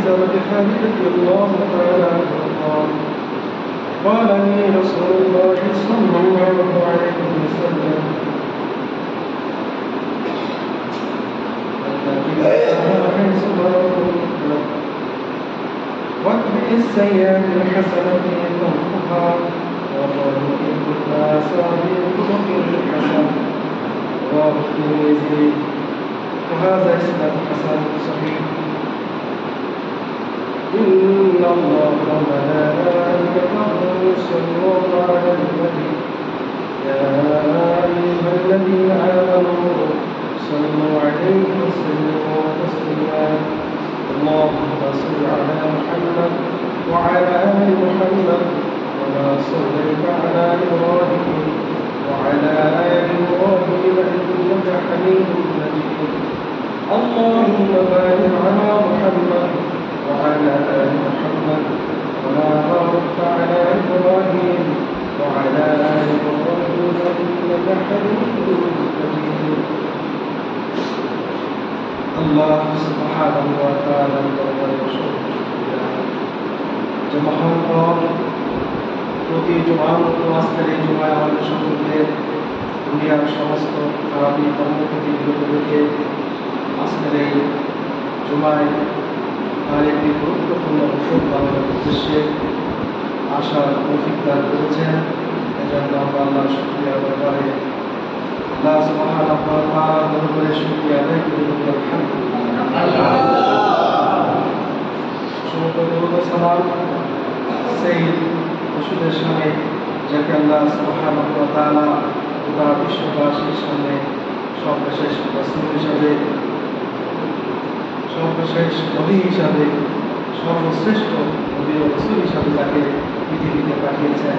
زوج خالد رضي الله تعالى عنه قال قال لي رسول الله صلى الله عليه وسلم واتبع السيئات الحسنة تمحها وخالق الناس بالخلق الحسن رواه الترمذي وهذا إسناد حسن صحيح. إن الله وملائكته يصلون على النبي يا أيها الذين آمنوا صلوا عليه وسلموا تسليما. اللهم صل على محمد وعلى آل محمد كما صليت على إبراهيم وعلى آل إبراهيم إنك حميد مجيد. اللهم بارك على محمد وعلى آل محمد كما باركت على إبراهيم وعلى آل إبراهيم إنك حميد مجيد. الله سبحانه وتعالى যে মহান রব প্রতি জুমার মতো আজকের এই জুমায় আমাদের সকলকে দুনিয়ার সমস্ত খারাপি কর্ম থেকে বিরত রেখে আজকের এই জুমায় আর একটি গুরুত্বপূর্ণ ওষুধ পালনের উদ্দেশ্যে আসার তৌফিক দান করেছেন। এজন্য আমরা আল্লাহর শুকরিয়া আদায় করে আল্লাহ সুবহানাহু ওয়া তাআলার দরবারে শুকরিয়া আদায় করি। সেই ওষুধের সামনে যাকে আল্লাহ সুবহানাহু ওয়া তাআলা গোটা বিশ্ববাসীর সামনে সর্বশেষ রাসূল হিসাবে, সর্বশেষ নবী হিসাবে, সর্বশ্রেষ্ঠ নবী ও রাসূল হিসাবে তাকে পৃথিবীতে পাঠিয়েছেন,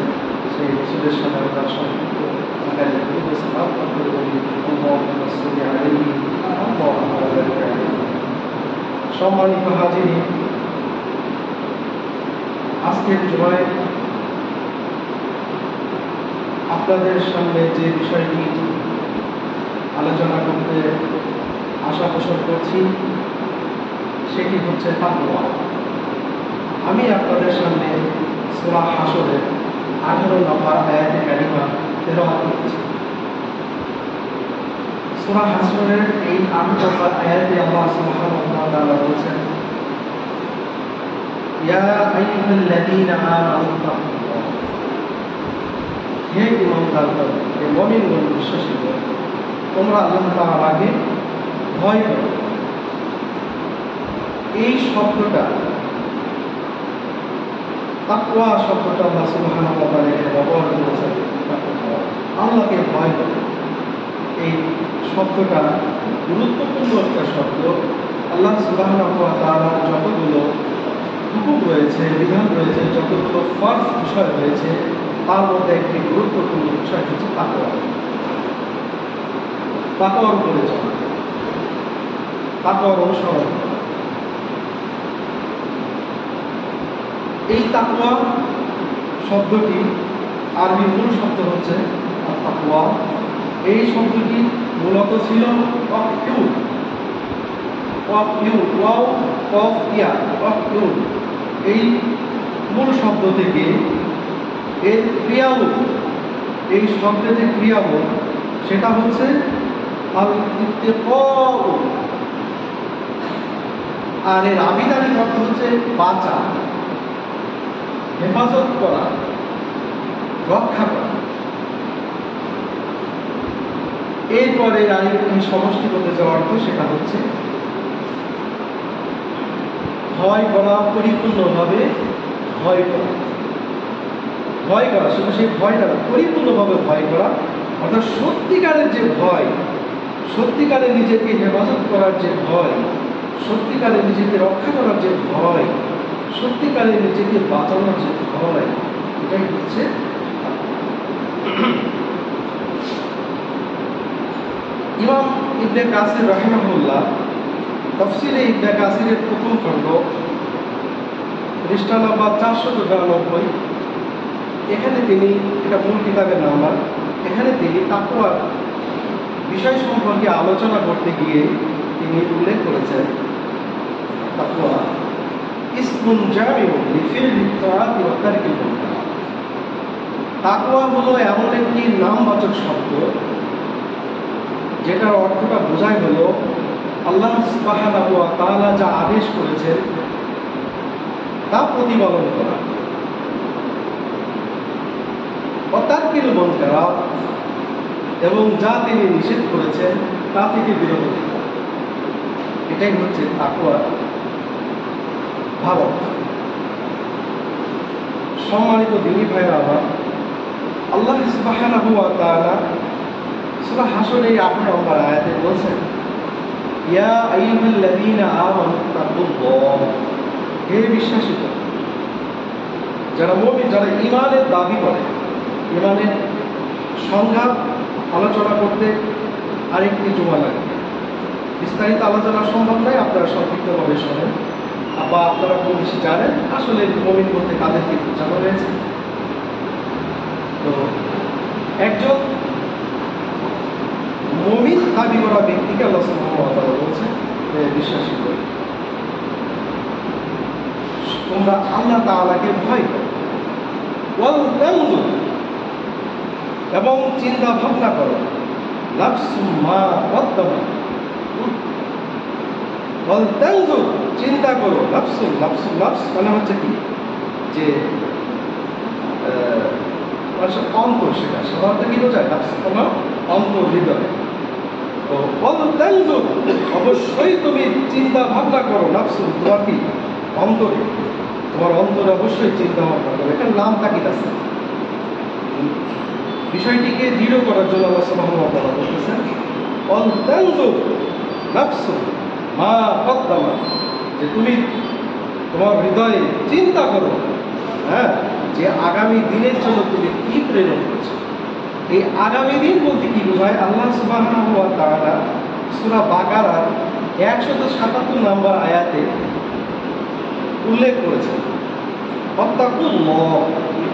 সেই রাসূলের সামনে আমরা সংক্ষিপ্ত আকারে সালাত করতে বলি আল্লাহুম্মা সাল্লি আলাইহি ওয়া আলা। সম্মানিত হাজিরিন, আজকের জুমায় আপনাদের সামনে যে বিষয়টি আলোচনা করতে আশা পোষণ করছি সেটি হচ্ছে তাকওয়া। আমি আপনাদের সামনে সূরা হাশরের 18 নম্বর আয়াতে কারিমা তেলাওয়াত করছি। সূরা হাশরের এই 8 নম্বর আয়াতে আল্লাহ সুবহানাহু ওয়া তাআলা বলেছেন, ইয়া আইয়ুহাল্লাযীনা আমানু তাকুল্লাহ, হে ঈমানদারগণ, হে মুমিনগণ, বিশ্বাসীগণ, তোমরা আল্লাহ তাআলাকে ভয় করো। এই শব্দটা, তাকওয়া শব্দটা আল্লাহ সুবহানাহু ওয়া তাআলা ব্যবহার করেছেন আল্লাহকে ভয় করো। এই শব্দটা গুরুত্বপূর্ণ একটা শব্দ। আল্লাহ সুবহানাহু ওয়া তাআলার যতগুলো হুকুম রয়েছে, বিধান রয়েছে, যতগুলো ফরজ বিষয় রয়েছে, তার মধ্যে একটি গুরুত্বপূর্ণ বিষয় হচ্ছে তাকওয়া। তাকওয়ার উপরে চলা, তাকওয়ার অনুসরণ। এই তাকওয়া শব্দটি আরবি মূল শব্দ হচ্ছে তাকওয়া। এই শব্দটি মূলত ছিল এই মূল শব্দ থেকে এর ক্রিয়াবোধ, এই শব্দের যে ক্রিয়াবোধ সেটা হচ্ছে আল ইত্তিকাউ, আর এর আবিধানিক অর্থ হচ্ছে বাঁচা, হেফাজত করা, রক্ষা করা। এরপরে আরেকটি সমষ্টিগত যে অর্থ সেটা হচ্ছে ভয় করা, পরিপূর্ণভাবে ভয় করা। ভয় করা শুধু সেই ভয়টা না, পরিপূর্ণভাবে ভয় করা, অর্থাৎ সত্যিকারের যে ভয়, সত্যিকারে নিজেকে হেফাজত করার যে ভয়, সত্যিকারে নিজেকে রক্ষা করার যে ভয়, সত্যিকারে নিজেকে বাঁচানোর যে ভয়, এটাই হচ্ছে ইমাম ইবনে কাসির রাহিমাহুল্লাহ তাফসীরে ইবনে কাসিরের প্রথম খণ্ড পৃষ্ঠা নম্বর 492, এখানে তিনি, এটা মূল কিতাবের নাম্বার, এখানে তিনি তাকওয়ার বিষয় সম্পর্কে আলোচনা করতে গিয়ে তিনি উল্লেখ করেছেন তাকওয়া ইসমুন জামিউন লিফি'লিত তাআতি ওয়া তারকিল মুনকার। তাকওয়া হলো এমন একটি নামবাচক শব্দ যেটার অর্থটা বোঝায় হলো আল্লাহ সুবহানাহু ওয়া তাআলা যা আদেশ করেছেন তা প্রতিপালন করা, ওয়া তারকিল মুনকার, এবং যা তিনি নিষেধ করেছেন তা থেকে বিরত থাকা। এটাই হচ্ছে তাকওয়ার ভাব। সম্মানিত দিনী ভাইরা আমার, আল্লাহ সুবহানাহু ওয়া তাআলা সূরা হাশরের 8 নম্বর আয়াতে বলছেন, ইয়া আইয়ুহাল্লাযীনা আমানু তাকুল্লাহ, হে বিশ্বাসীরা, যারা মুমিন, যারা ঈমানের দাবি করে। ঈমানের সংজ্ঞা আলোচনা করতে আরেকটি জুমা লাগবে, বিস্তারিত আলোচনা সম্ভব নয়, আপনারা সংক্ষিপ্তভাবে শোনেন বা আপনারা খুব বেশি জানেন আসলে মুমিন বলতে কাদেরকে বোঝানো হয়েছে। তো একজন মুমিন দাবি করা ব্যক্তিকে আল্লাহ সুবহানাহু ওয়া তাআলা বলছেন, বিশ্বাসী করে তোমরা আল্লাহ তাআলাকে ভয় করো, ওয়াল তানজুর, এবং চিন্তা ভাবনা করো, নাফসুম মা কদ্দামাত, ওয়াল তানজুর, চিন্তা করো, নাফসুম, নাফসুম, নাফস মানে হচ্ছে কি যে অন্তর, সেটা সাধারণত কি বোঝায়? নাফস মানে অন্তর, হৃদয়। তো ওয়াল তানজুর, অবশ্যই তুমি চিন্তা ভাবনা করো, নাফসুম তোমার কি অন্তরে, তোমার অন্তরে অবশ্যই চিন্তা ভাবনা করো। এখানে নাম তাকিদ আছে, বিষয়টিকে দৃঢ় করার জন্য আল্লাহ সুবহানাহু ওয়া তাআলা বলতেছেন, ওয়াল তানজুর নাফসুম মা কদ্দামাত, যে তুমি তোমার হৃদয়ে চিন্তা করো, হ্যাঁ, যে আগামী দিনের জন্য তুমি কি প্রেরণ করছো। এই আগামী দিন বলতে কি বোঝায়? আল্লাহ সুবহানাহু ওয়া তাআলা সূরা বাকারার 177 নম্বর আয়াতে উল্লেখ করেছেন, ওয়াত্তাকুল্লাহ,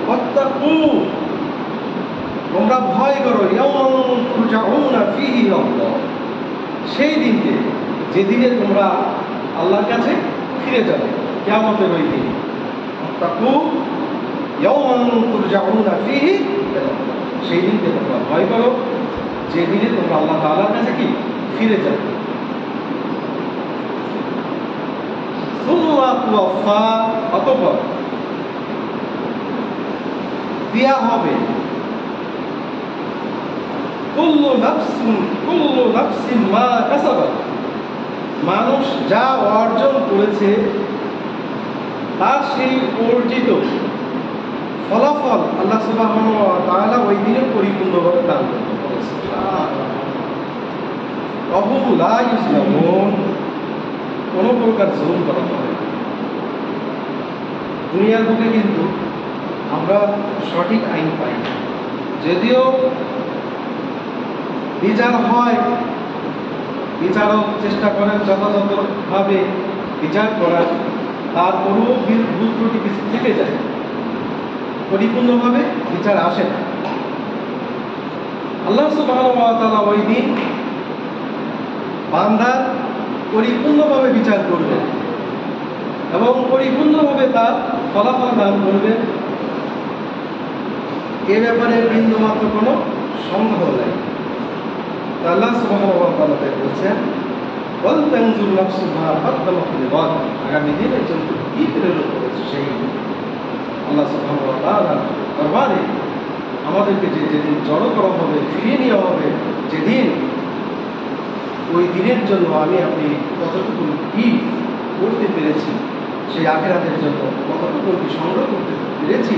ওয়াত্তাকু, তোমরা ভয় করো, ইয়াওমান তুরজাউনা ফীহি ইলাল্লাহ, সেই দিনকে যেদিনে তোমরা আল্লাহর কাছে ফিরে যাবে, কিয়ামতের ওই দিন। ওয়াত্তাকু ইয়াওমান তুরজাউনা ফীহি ইলাল্লাহ, সেই দিনকে তোমরা ভয় করো যেদিনে তোমরা আল্লাহ তাআলার কাছে কি ফিরে যাবে। সুম্মা তুওয়াফা, অতঃপর দেয়া হবে, কুল্লু নাফসিন মা কাসাবাত, মানুষ যা অর্জন করেছে তার সেই অর্জিত ফলাফল আল্লাহ সুবহানাহু ওয়া তাআলা ওই দিনে পরিপূর্ণভাবে দান করবেন। ওয়াহুম লা ইউজলামুন, কোনো প্রকার জুলুম করা হবে না। দুনিয়ার বুকে কিন্তু আমরা সঠিক আইন পাই না, যদিও বিচার হয়, বিচারক চেষ্টা করেন যথাযথভাবে বিচার করার, তারপরেও ভুল ত্রুটি কিছু থেকে যায়, পরিপূর্ণভাবে বিচার আসে না। আল্লাহ সুবহানাহু ওয়া তাআলা ওই দিন বান্দার পরিপূর্ণভাবে বিচার করবেন এবং পরিপূর্ণভাবে তার ফলাফল দান করবেন, এ ব্যাপারে বিন্দুমাত্র কোনো সন্দেহ নেই। আল্লাহ সুবহানাহু ওয়া তাআলা বলছেন, ওয়াল তানজুর নাফসুম মা কদ্দামাত লিগাদ, আগামী দিনের জন্য কি প্রেরণ করেছে সেই আল্লাহ সুবহানাহু ওয়া তাআলা দরবারে আমাদেরকে যেদিন জড়ো করা হবে, ফিরিয়ে নেওয়া হবে, যেদিন ওই দিনের জন্য আমি আপনি কতটুকু কি করতে পেরেছি, সেই আখিরাতের জন্য কতটুকু কি সংগ্রহ করতে পেরেছি,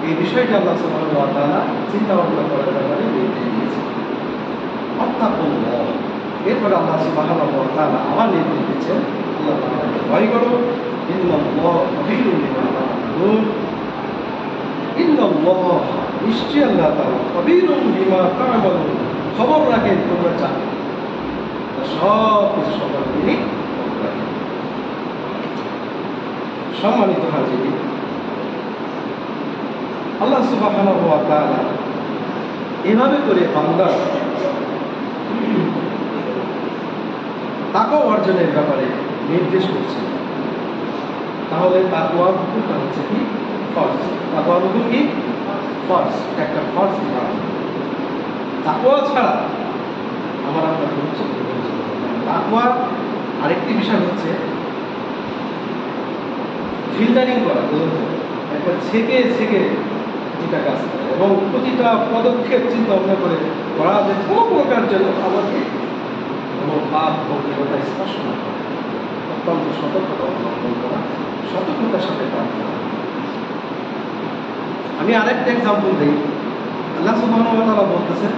এই বিষয়টা আল্লাহ সুবহানাহু ওয়া তাআলা চিন্তা ভাবনা করার ব্যাপারে নির্দেশ দিয়েছে। ওয়াত্তাকুল্লাহ, এরপরে আল্লাহ সুবহানাহু ওয়া তাআলা আবার নির্দেশ দিচ্ছেন, আল্লাহ তাআলাকে ভয় করো, ইন্নাল্লাহ খাবীরুম বিমা তা'মালুন, ইন্নাল্লাহ, নিশ্চয়ই আল্লাহ তাআলা, খাবীরুম বিমা তা'মালুন, খবর রাখেন তোমরা যা সব কিছু সবার তিনি রাখেন। সম্মানিত হাজির, আল্লাহ সুবহানাহু ওয়া তাআলা এভাবে করে বান্দার তাকওয়া অর্জনের ব্যাপারে নির্দেশ করছেন। তাহলে তাকওয়ার হুকুমটা হচ্ছে কি ফরজ। তাকওয়ার হুকুম কি ফরজ, একটা ফরজ বিধান। তাকওয়া ছাড়া আমার আপনার কোনো কিছু তাকওয়ার আরেকটি বিষয় হচ্ছে ফিল্টারিং করা, একটা ছেকে ছেকে প্রতিটা কাজ করে এবং প্রতিটা পদক্ষেপ চিন্তা ভাবনা করে করা যে কোনো প্রকার যেন আমাকে কোনো পাপ ভৌতিকতা স্পর্শ না করে, অত্যন্ত সতর্কতা অবলম্বন করা, সতর্কতার সাথে কাজ করা। আমি আরেকটা এক্সাম্পল দিই। আল্লাহ সুবহানাহু ওয়া তাআলা বলতেছেন,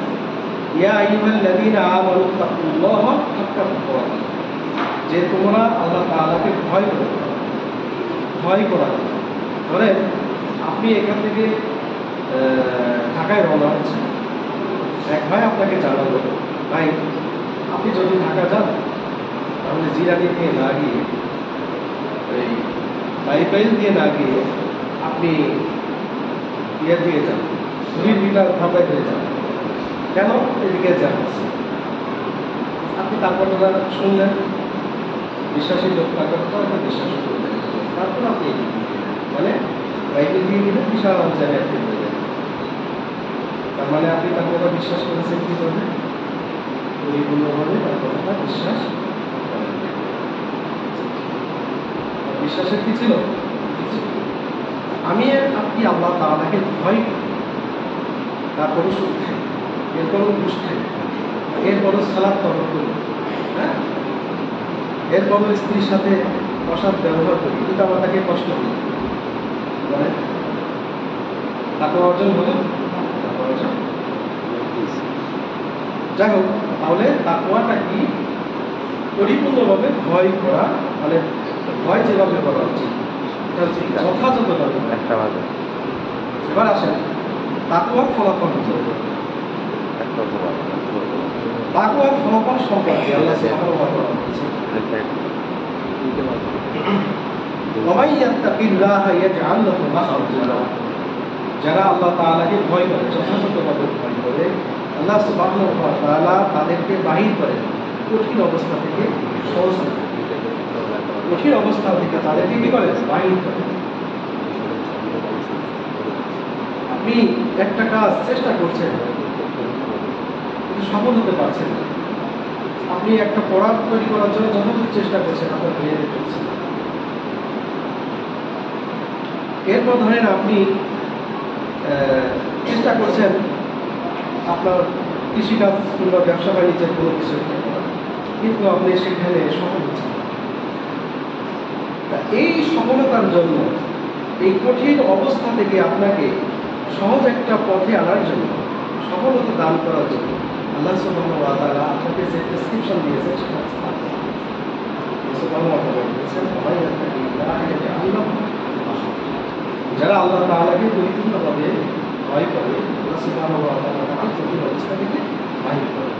ইয়া আইয়ুহাল্লাযীনা আমানু তাকুল্লাহা হাক্কা তুকাতিহি, যে তোমরা আল্লাহ তাআলাকে ভয় করো। ভয় করা ধরেন আপনি এখান থেকে ঢাকায় রওনা হচ্ছেন, এক ভাই আপনাকে জানালো, ভাই আপনি যদি ঢাকা যান তাহলে জিরানি দিয়ে না গিয়ে এই বাইপাইল দিয়ে না গিয়ে আপনি ইয়ে দিয়ে যান, সুরির বিটার ধাপায় দিয়ে যান। কেন এদিকে যান? আপনি তারপর শুনলেন, বিশ্বাসী লোক থাকার পর আপনি বিশ্বাস করলেন, তারপর আপনি মানে বাইপাইল দিয়ে গেলে বিশাল জায়গায় ফিরে যান। তার মানে আপনি তার কথা বিশ্বাস করেছেন, কি করবেন? পরিপূর্ণভাবে তার কথাটা বিশ্বাস করেন। বিশ্বাসের কি ছিল? আমি আপনি আল্লাহ তাআলাকে ভয় করি, তারপরও সুদ খাই, এরপরও ঘুষ খাই, এরপরও সালাদ তরক করি, হ্যাঁ, এরপরও স্ত্রীর সাথে অসৎ ব্যবহার করি, কিন্তু আমার তাকে কষ্ট করি, মানে তাকে অর্জন হলো অর্জন। যাই হোক, তাহলে তাকওয়াটা কি? পরিপূর্ণভাবে ভয় করা, মানে ভয় যেভাবে করা উচিত যথাযথভাবে। এবার আসেন তাকওয়ার ফলাফল হচ্ছে, তাকওয়ার ফলাফল সম্পর্কে আল্লাহ সুবহানাহু ওয়া তাআলা বলেছেন, ওয়া ইয়াত্তাকিল্লাহা ইয়াজআল লাহু মাখরাজা, যারা আল্লাহ তাআলাকে ভয় করে, যথাযথভাবে ভয় করে, আল্লাহ সুবহানাহু ওয়া তাআলা তাদেরকে বাহির করে কঠিন অবস্থা থেকে, সহজ কঠিন অবস্থা থেকে তাদেরকে কি করে? বাহির করে। আপনি একটা কাজ চেষ্টা করছেন কিন্তু সফল হতে পারছেন না, আপনি একটা পড়া তৈরি করার জন্য যথেষ্ট চেষ্টা করছেন, আপনার ভেঙে দিচ্ছে। এরপর ধরেন আপনি চেষ্টা করছেন আপনার কৃষিকাজ কিংবা ব্যবসা বাণিজ্যের কোনো কিছু, কিন্তু আপনি সেখানে সফল হচ্ছেন। এই সফলতার জন্য, এই কঠিন অবস্থা থেকে আপনাকে সহজ একটা পথে আনার জন্য, সফলতা দান করার জন্য আল্লাহ সুবহানাহু ওয়া তাআলা আপনাকে যে প্রেসক্রিপশন দিয়েছেন সেটা যারা আল্লাহ তাআলাকে পরিপূর্ণভাবে ভয় করে, আল্লাহ সুবহানাহু ওয়া তাআলা তাকে কঠিন অবস্থা থেকে বাহির করে।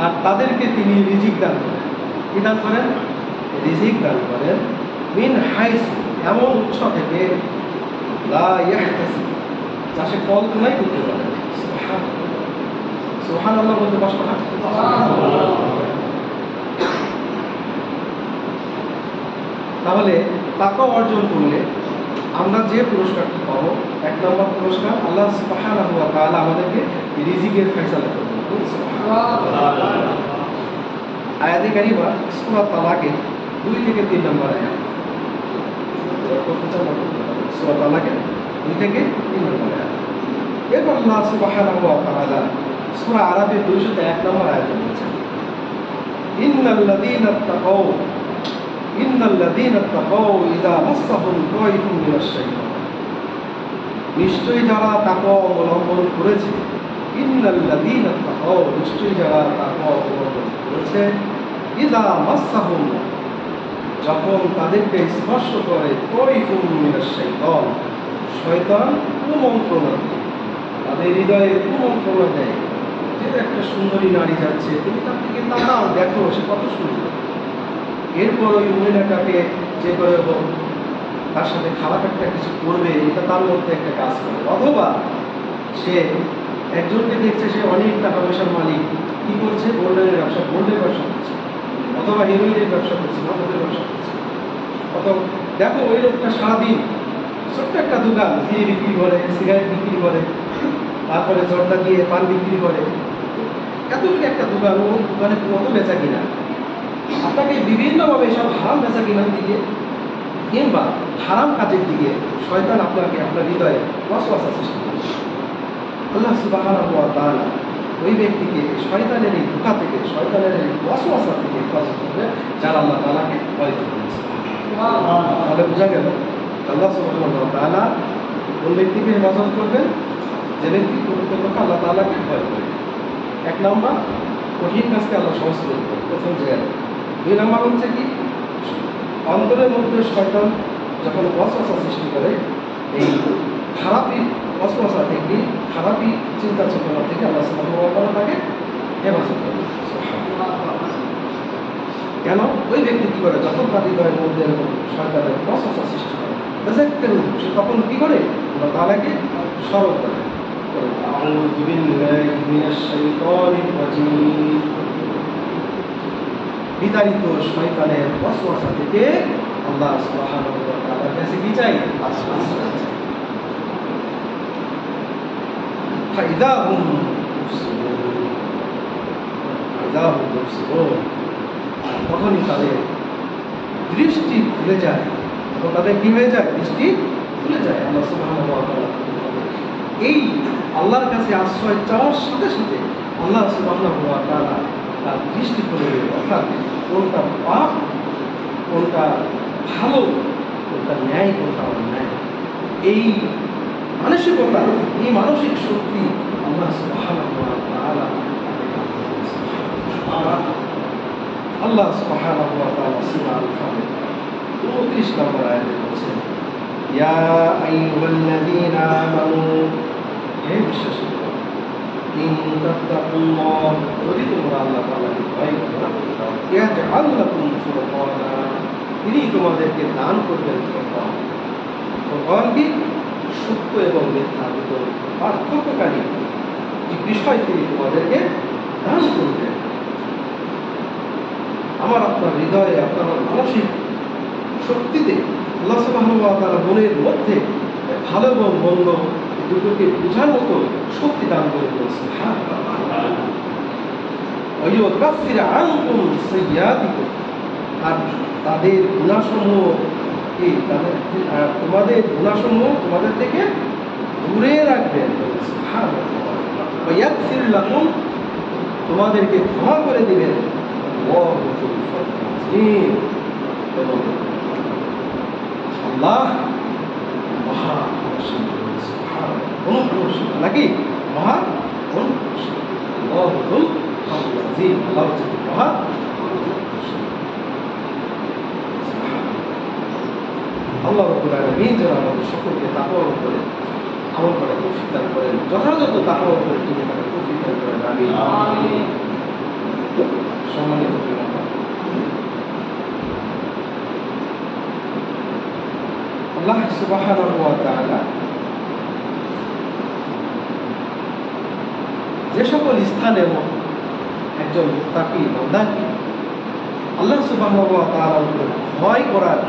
আর তাদেরকে তিনি রিজিক দান করেন। কি দান করেন? রিজিক দান করেন। মিন হাইস, এমন উৎস থেকে, লা ইয়াহতাসিব, যা সে কল্পনাই করতে পারে। সুবহানাল্লাহ বলতে কষ্ট হয়। তাহলে তাকওয়া অর্জন করলে আমরা যে পুরস্কারটি পাবো, এক নম্বর পুরস্কার, আল্লাহ সুবহানাহু ওয়া তাআলা আমাদেরকে রিজিকের ফয়সালা করবেন। আয়াতে কারিমা সূরা তালাকের 2 থেকে 3 নম্বর আয়াত। সূরা তালাকের 2 থেকে 3 নম্বর আয়াত। এরপর আল্লাহ সুবহানাহু ওয়া তাআলা সূরা আরাফের 201 নম্বর আয়াতে বলেছেন, ইন্নাল্লাযীনা তাকাউ ইযা মাসসাহুম তাইফুম মিনাশ শাইতান, নিশ্চয়ই যারা তাকওয়া অবলম্বন করেছে, ইন্নাল্লাযীনা তাকাউ, নিশ্চয়ই যারা তাকওয়া অবলম্বন করেছে, ইযা মাসসাহুম, যখন তাদেরকে স্পর্শ করে, তাইফুম মিনাশ শাইতান, শয়তান কুমন্ত্রণা দেয়, তাদের হৃদয়ে কুমন্ত্রণা দেয়, যে একটা সুন্দরী নারী যাচ্ছে, তুমি তার দিকে তাকাও, দেখো সে কত সুন্দর। এরপর ওই মহিলাটাকে যে করে হোক তার সাথে খারাপ একটা কিছু করবে, এটা তার মধ্যে একটা কাজ করে। অথবা সে একজনকে দেখছে, সে অনেক টাকা পয়সার মালিক, কি করছে? গোল্ডেনের ব্যবসা, গোল্ডের ব্যবসা করছে, অথবা হেরোইনের ব্যবসা করছে, মাদকের ব্যবসা করছে। অথবা দেখো ওই লোকটা সারাদিন ছোট্ট একটা দোকান দিয়ে বিক্রি করে, সিগারেট বিক্রি করে, তারপরে জর্দা দিয়ে পান বিক্রি করে, এতটুকু একটা দোকান, ও দোকানে কত বেচা কিনা। আপনাকে বিভিন্নভাবে সব হারাম বেচা কিনার দিকে কিংবা হারাম কাজের দিকে শয়তান আপনাকে আপনার হৃদয়ে ওয়াসওয়াসা সৃষ্টি করে। আল্লাহ সুবহানাহু ওয়া তাআলা ওই ব্যক্তিকে শয়তানের এই ধোঁকা থেকে, শয়তানের এই ওয়াসওয়াসা থেকে হেফাজত করবে যারা আল্লাহ তাআলাকে ভয় করেছে। তাহলে বোঝা গেল আল্লাহ সুবহানাহু ওয়া তাআলা কোন ব্যক্তিকে হেফাজত করবেন? যে ব্যক্তি প্রকৃতপক্ষে আল্লাহ তাআলাকে ভয় করে। এক নম্বর, কঠিন কাজকে আল্লাহ সহজ করে দেবে, প্রথম জায়গায়। দুই নম্বর হচ্ছে কি, অন্তরের মধ্যে শয়তান যখন ওয়াসওয়াসা সৃষ্টি করে, এই খারাপই ওয়াসওয়াসা থেকে, খারাপই চিন্তা চেতনা থেকে আল্লাহ সুবহানাহু ওয়া তাআলা তাকে হেফাজত করে। কেন? ওই ব্যক্তি কি করে? যখন তার হৃদয়ের মধ্যে শয়তানের ওয়াসওয়াসা সৃষ্টি করে, সে তখন কি করে? আল্লাহ তাআলাকে স্মরণ করে। আউযু বিল্লাহি মিনাশ শাইতানির রাজীম। বিতাড়িত শয়তানের ওয়াসওয়াসা থেকে আল্লাহ সুবহানাহু ওয়া তাআলার কাছে কি চাই? আশ্রয় চাই। ফাইদা হুম মুবসিরুন, তখনই তাদের দৃষ্টি খুলে যায়, তখন তাদের কি হয়ে যায়? দৃষ্টি খুলে যায়। আল্লাহ সুবহানাহু ওয়া তাআলা এই আল্লাহর কাছে আশ্রয় চাওয়ার সাথে সাথে আল্লাহ সুবহানাহু ওয়া তাআলা তার দৃষ্টি খুলে দেবে। অর্থাৎ কোনটা পাপ, কোনটা ভালো, কোনটা ন্যায়, কোনটা অন্যায়, এই মানসিকতা, এই মানসিক শক্তি আল্লাহ সুবহানাহু ওয়া তাআলা আল্লাহ সুবহানাহু ওয়া তাআলা সূরা আল-ফাতিহা 29 নম্বর আয়াতে বলেছেন, ইয়া আইয়ুহাল্লাযীনা আমানু, হে বিশ্বাসীগণ, ইন তাত্তাকুল্লাহ, যদি তোমরা আল্লাহ তাআলাকে ভয় করো, ইয়াজআল লাকুম ফুরকানা, তিনি তোমাদেরকে দান করবেন ফুরকান। ফুরকান কি? সত্য এবং মিথ্যার ভিতর পার্থক্যকারী বিষয় তিনি তোমাদেরকে দান করবেন। আমার আপনার হৃদয়ে, আপনার মানসিক শক্তিতে আল্লাহ সুবহানাহু ওয়া তাআলা মনের মধ্যে ভালো এবং মন্দ দুটোকে বোঝার মতো শক্তি দান করে দিয়েছে। আর তাদের গুনাহসমূহ কি, তোমাদের গুনাহসমূহ তোমাদের থেকে দূরে রাখবেন। তোমাদেরকে ক্ষমা করে দিবেন। আল্লাহ মহা নাকি মহা মহা। আল্লাহ রাব্বুল আলামিন যেন আমাদের সকলকে তাকওয়ার উপরে আমল করে তৌফিক দান করেন, যথাযথ তাকওয়ার উপরে তিনি তাকে তৌফিক দান করেন। আমিন। সম্মানিত আল্লাহ সুবহানাহু ওয়া তাআলা যে সকল স্থানে একজন মুত্তাকি বান্দাকে আল্লাহ সুবহানাহু ওয়া তাআলার উপর ভয় করার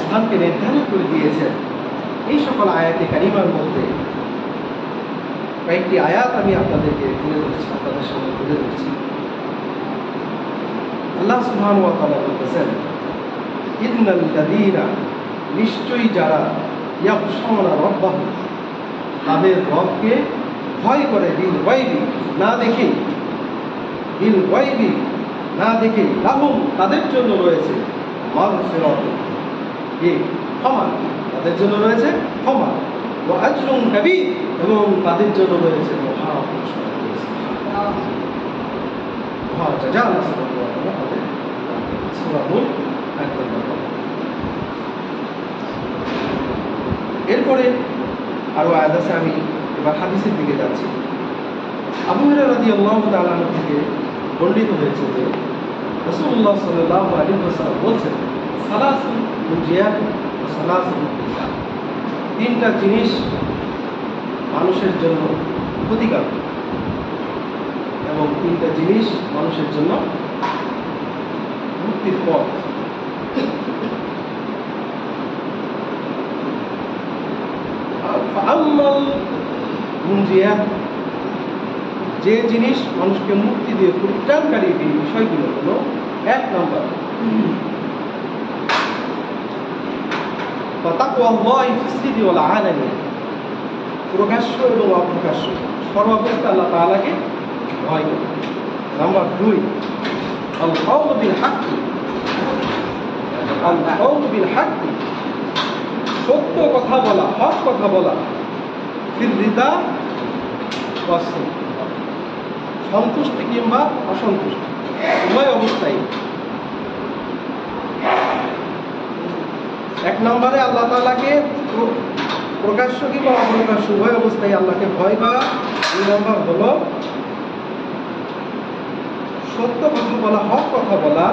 স্থানকে নির্ধারণ করে দিয়েছেন, এই সকল আয়াতে কারিমার মধ্যে কয়েকটি আয়াত আমি আপনাদেরকে তুলে ধরছি, আপনাদের সামনে তুলে ধরছি। আল্লাহ সুবহানাহু ওয়া তাআলা বলতেছেন, ইন্নাল লাযীনা, নিশ্চয়ই যারা ইয়াখশাউনা রাব্বাহুম, তাদের রবকে ভয় করে, বিল গায়বি, না দেখে, বিল গায়বি, না দেখে, লাহুম, তাদের জন্য রয়েছে মাগফিরাতুন, ক্ষমা, তাদের জন্য রয়েছে ক্ষমা, ওয়া আজরুন কাবীর, এবং তাদের জন্য রয়েছে মহা পুরস্কার, মহা জাযা। আল্লাহ সুবহানাহু ওয়া তাআলা তাদের সূরা নূর আয়াত নম্বর। এরপরে আরো আয়াত আছে, আমি এবার হাদিসের দিকে যাচ্ছি। আবু হুরায়রা রাদিয়াল্লাহু তাআলা আনহু থেকে বর্ণিত হয়েছে যে রাসূলুল্লাহ সাল্লাল্লাহু আলাইহি ওয়াসাল্লাম বলেছেন, সালাসুন মুজিয়াতুন ওয়া সালাসুন মুজিয়াত, তিনটা জিনিস মানুষের জন্য ক্ষতিকারক এবং 3টা জিনিস মানুষের জন্য মুক্তির পথ। যে জিনিস মানুষকে মুক্তি দিয়ে পরিত্রাণকারী এই বিষয়গুলো হলো, 1 নম্বর প্রকাশ্য এবং অপ্রকাশ্য সর্বাবস্থা আল্লাহ তাআলাকে ভয় করে। নাম্বার 2 আল কাউলু বিল হাক্কি, আল কাউলু বিল হাক্কি সত্য কথা বলা, হক কথা বলা, ফির রিদা ওয়াস সন্তুষ্টি কিংবা অসন্তুষ্টি উভয় অবস্থায়। 1 নম্বরে আল্লাহ তাআলাকে প্রকাশ্য কিংবা অপ্রকাশ্য উভয় অবস্থায় আল্লাহকে ভয় করা। 2 নম্বর হলো সত্য কথা বলা, হক কথা বলা,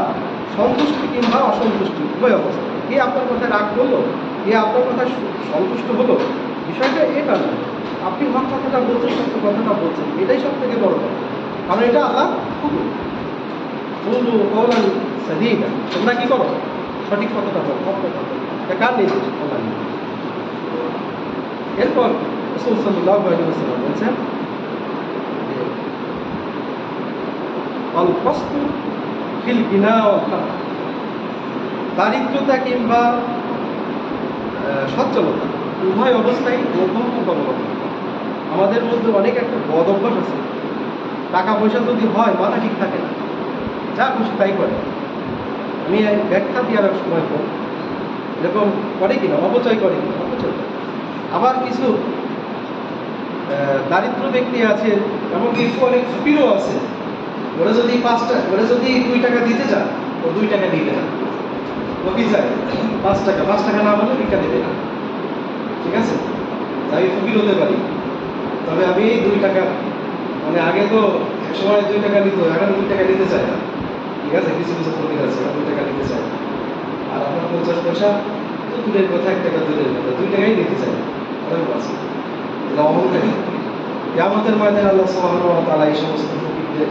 সন্তুষ্টি কিংবা অসন্তুষ্টি উভয় অবস্থায়। কে আপনার কথায় রাগ করলো, কে আপনার কথায় সন্তুষ্ট হলো, বিষয়টা এটা না। আপনি হক কথাটা বলছেন, সত্য কথাটা বলছেন, এটাই সব থেকে বড় কথা। কারণ এটা আল্লাহ হুকুম, তোমরা কি করো, সঠিক কথাটা বলো, হক কথা বলো। এটা কার নির্দেশ? আল্লাহ। এরপর রাসূল সাল্লাল্লাহু আলাইহি ওয়াসাল্লাম বলেছেন আল কসতু ফিল গিনা ওয়াল ফাকর, দারিদ্রতা কিংবা সচ্ছলতা উভয় অবস্থায় মধ্যমপন্থা অবলম্বন। আমাদের মধ্যে অনেক একটা বদ অভ্যাস আছে, টাকা পয়সা যদি হয় মাথা ঠিক থাকে না, যা খুশি তাই করে। আমি ব্যাখ্যা দেওয়ার সময় পর এরকম করে কিনা, অপচয় করে কিনা, অপচয় করে। আবার কিছু দারিদ্র ব্যক্তি আছে, এমন কিছু অনেক ফকিরও আছে, ওরা যদি 2 টাকা দিতে চান, ও 2 টাকা দিবে না। ও কি চায়? 5 টাকা না হলে ভিক্ষা দেবে না। ঠিক আছে, আমি ফকির হতে পারি, তবে আমি এই 2 টাকা, মানে আগে তো এক সময় 2 টাকা নিত, এখন 2 টাকা নিতে চায় না। ঠিক আছে, কিছু কিছু ফকির আছে 2 টাকা নিতে চায় না। আর আপনার 50 পয়সা তো দূরের কথা, 1 টাকা দূরের কথা, 2 টাকাই নিতে চায় না। অনেক আছে অহংকারী। কিয়ামতের ময়দানে আল্লাহ সুবহানাহু ওয়া তাআলা এই সমস্ত ফকিরদের,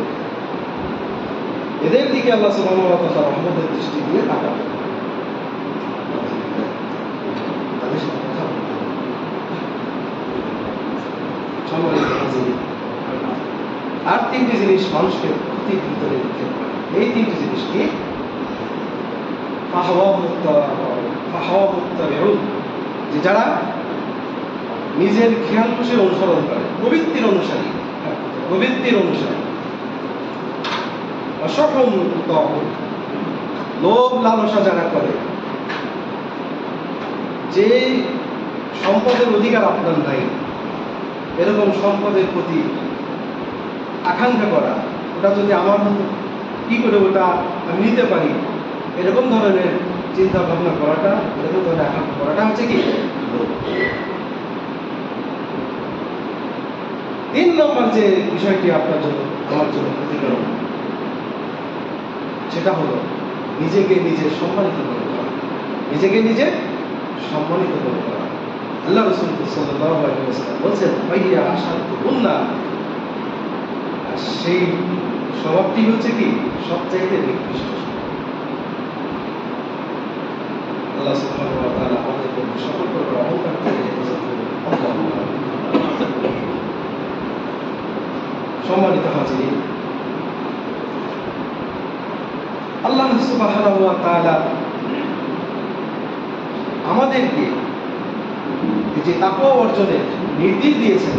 এদের দিকে আল্লাহ সুবহানাহু ওয়া তাআলা রহমতের দৃষ্টি দিয়ে তাকাবেন। তাদের সাথে কথা বলতে হবে। সম্মানিত হাজির, আর 3টি জিনিস মানুষকে ক্ষতির ভিতরে দিতে পারে। এই 3টি জিনিস কি? যে যারা নিজের খেয়াল খুশি অনুসরণ করে, প্রবৃত্তির অনুসারী, লোভ লালসা যারা করে, যে সম্পদের অধিকার আপনার নাই, এরকম সম্পদের প্রতি আকাঙ্ক্ষা করা, ওটা যদি আমার হতো কি করে ওটা আমি নিতে পারি, এরকম ধরনের চিন্তা ভাবনা করাটা, এরকম ধরনের আকাঙ্ক্ষা করাটা হচ্ছে কি? 3 নম্বর যে বিষয়টি আপনার জন্য, আমার জন্য ক্ষতিকর, সেটা হলো নিজেকে নিজে সম্মানিত মনে করা। নিজেকে নিজে সম্মানিত মনে করা। আল্লাহ রাসূল সাল্লাল্লাহু আলাইহি ওয়াসাল্লাম বলেছেন, ভাইয়া আশাদু গুনাহ, সেই স্বভাবটি হচ্ছে কি? সবচাইতে নিকৃষ্ট। আল্লাহ সুবহানাহু ওয়া তাআলা আমাদেরকে সকল প্রকার অহংকার থেকে হেফাজত করুন। সম্মানিত হাজিরিন, আল্লাহ সুবহানাহু ওয়া তাআলা আমাদেরকে যে তাকওয়া অর্জনের নির্দেশ দিয়েছেন,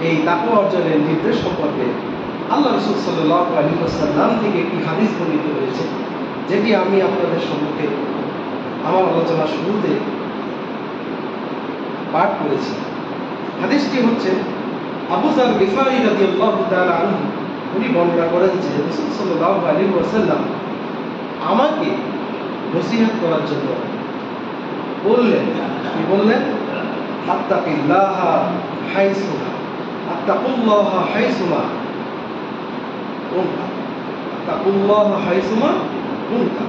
এই তাকওয়া অর্জনের নির্দেশ সম্পর্কে আল্লাহ রাসূল সাল্লাল্লাহু আলাইহি ওয়াসাল্লাম থেকে একটি হাদিস বর্ণিত হয়েছে, যেটি আমি আপনাদের সম্মুখে আমার আলোচনা শুরুতে পাঠ করেছি। হাদিসটি হচ্ছে আবু যার গিফারি রাদিয়াল্লাহু তাআলা আনহু, উনি বর্ণনা করেন যে রাসূল সাল্লাল্লাহু আলাইহি ওয়াসাল্লাম আমাকে নসিহত করার জন্য বললেন। কি বললেন? আত্তাকিল্লাহা হাইসুমা, আত্তাকুল্লাহা হাইসুমা কুনতা, আত্তাকুল্লাহা হাইসুমা কুনতা,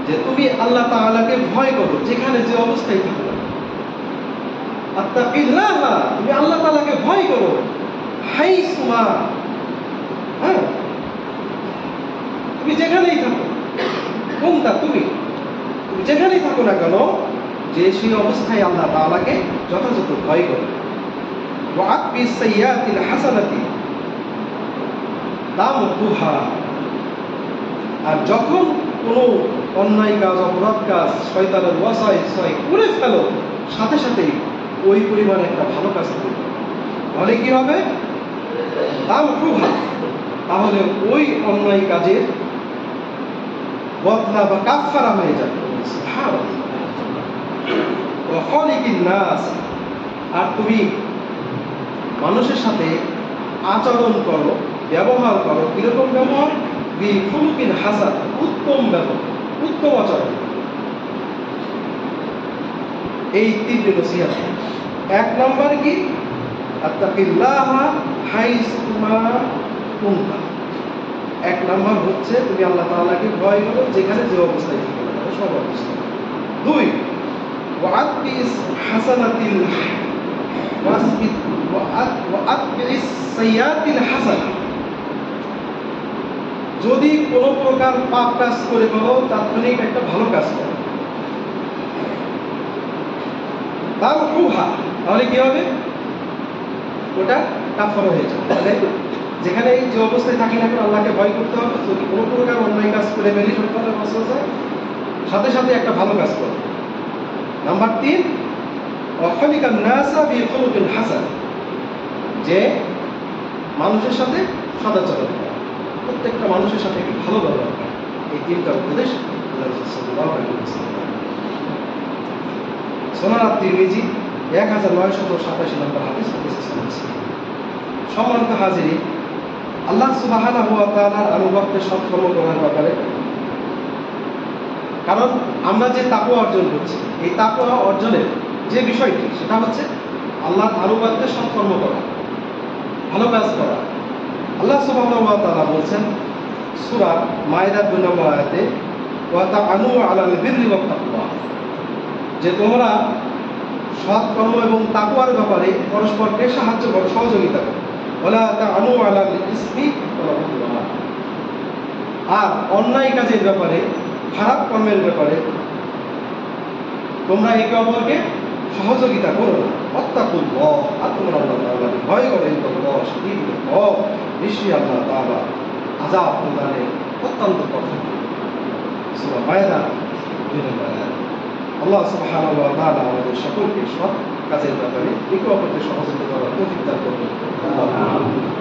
যে তুমি আল্লাহ তাআলাকে ভয় করো যেখানে যে অবস্থায় থাকো। আত্তাকিল্লাহা, তুমি আল্লাহ তাআলাকে ভয় করো, হাইসুমা, হ্যাঁ, তুমি যেখানেই থাকো, কোনটা তুমি যেখানেই থাকো না কেন, যে সেই অবস্থায় আল্লাহ তাআলাকে যথাযথ ভয় করো। ওয়াতবি সাইয়্যাতিল হাসানাতি তামহুহা, আর যখন কোনো অন্যায় কাজ, অপরাধ কাজ, শয়তানের ওয়াসওয়াসায় করে ফেলো, সাথে সাথেই ওই পরিমাণে একটা ভালো কাজ করবে, তাহলে কি হবে? তামহুহা, তাহলে ওই অন্যায় কাজের বদলা বা কাফফারা হয়ে যাবে। সুবহানাল্লাহ। ওয়া খালিকিন নাস, আর তুমি মানুষের সাথে আচরণ করো, ব্যবহার করো, কিরকম ব্যবহার? বিখুলুকিন হাসান, উত্তম ব্যবহার, উত্তম আচরণ। এই তিনটি নসিহত। এক নম্বর কি? আত্তাকিল্লাহা হাইসুমা কুনতা। এক নম্বর হচ্ছে তুমি আল্লাহ তাআলাকে ভয় করো, যেখানে যে অবস্থায় থাকো না কেন, সব অবস্থায়। দুই, ওয়াতবিস হাসানাতিল ওয়াতবিস সাইয়্যাতিল হাসানা, যদি কোনো প্রকার পাপ কাজ করে ফেলো, তাৎক্ষণিক একটা ভালো কাজ করো। তামহুহা, তাহলে কি হবে? ওটা কাফারা হয়ে যাবে। তাহলে যেখানে যে অবস্থায় থাকি না কেন আল্লাহকে ভয় করতে হবে। যদি কোনো প্রকার অন্যায় কাজ করে ফেলি, সাথে সাথে একটা ভালো কাজ করো। নাম্বার তিন, ওয়াখালিকান নাসা বিখুলুকিন হাসান, যে মানুষের সাথে সদাচরণ করা, প্রত্যেকটা মানুষের সাথে একটু ভালো ব্যবহার করা। এই তিনটা উপদেশ সুনান আত-তিরমিজি 1987 নম্বর হাদিস। সম্মানিত হাজিরিন, আল্লাহ সুবহানাহু ওয়া তাআলার আনুগত্যের সৎকর্ম করার ব্যাপারে, কারণ আমরা যে তাকওয়া অর্জন করছি, এই তাকওয়া অর্জনের যে বিষয়টি, সেটা হচ্ছে আল্লাহর আনুগত্যের সৎকর্ম করা, ভালো কাজ করা। আল্লাহ সুবহানাহু ওয়া তাআলা বলছেন সূরা মায়েদা 2 নম্বর আয়াতে, ওয়া তাআনু আলাল বিররি ওয়াত তাকওয়া, যে তোমরা সৎকর্ম এবং তাকওয়ার ব্যাপারে পরস্পরকে সাহায্য করো, সহযোগিতা করো। ওয়ালা তাআনু আলাল ইসমি ওয়াল উদওয়ান, আর অন্যায় কাজের ব্যাপারে, খারাপ কর্মের ব্যাপারে তোমরা একে অপরকে সহযোগিতা করো না। ওয়াত্তাকুল্লাহ, আর তোমরা আল্লাহ তাআলাকে ভয় করো। ইন্নাল্লাহ শাদীদুল ইকাব, নিশ্চয়ই আল্লাহ তাআলা আযাব প্রদানে অত্যন্ত কঠোর। সূরা মায়েদা 2 নম্বর আয়াত। আল্লাহ সুবহানাহু ওয়া তাআলা আমাদের সকলকে সৎ কাজের ব্যাপারে একে অপরকে সহযোগিতা করার তৌফিক দান করুন,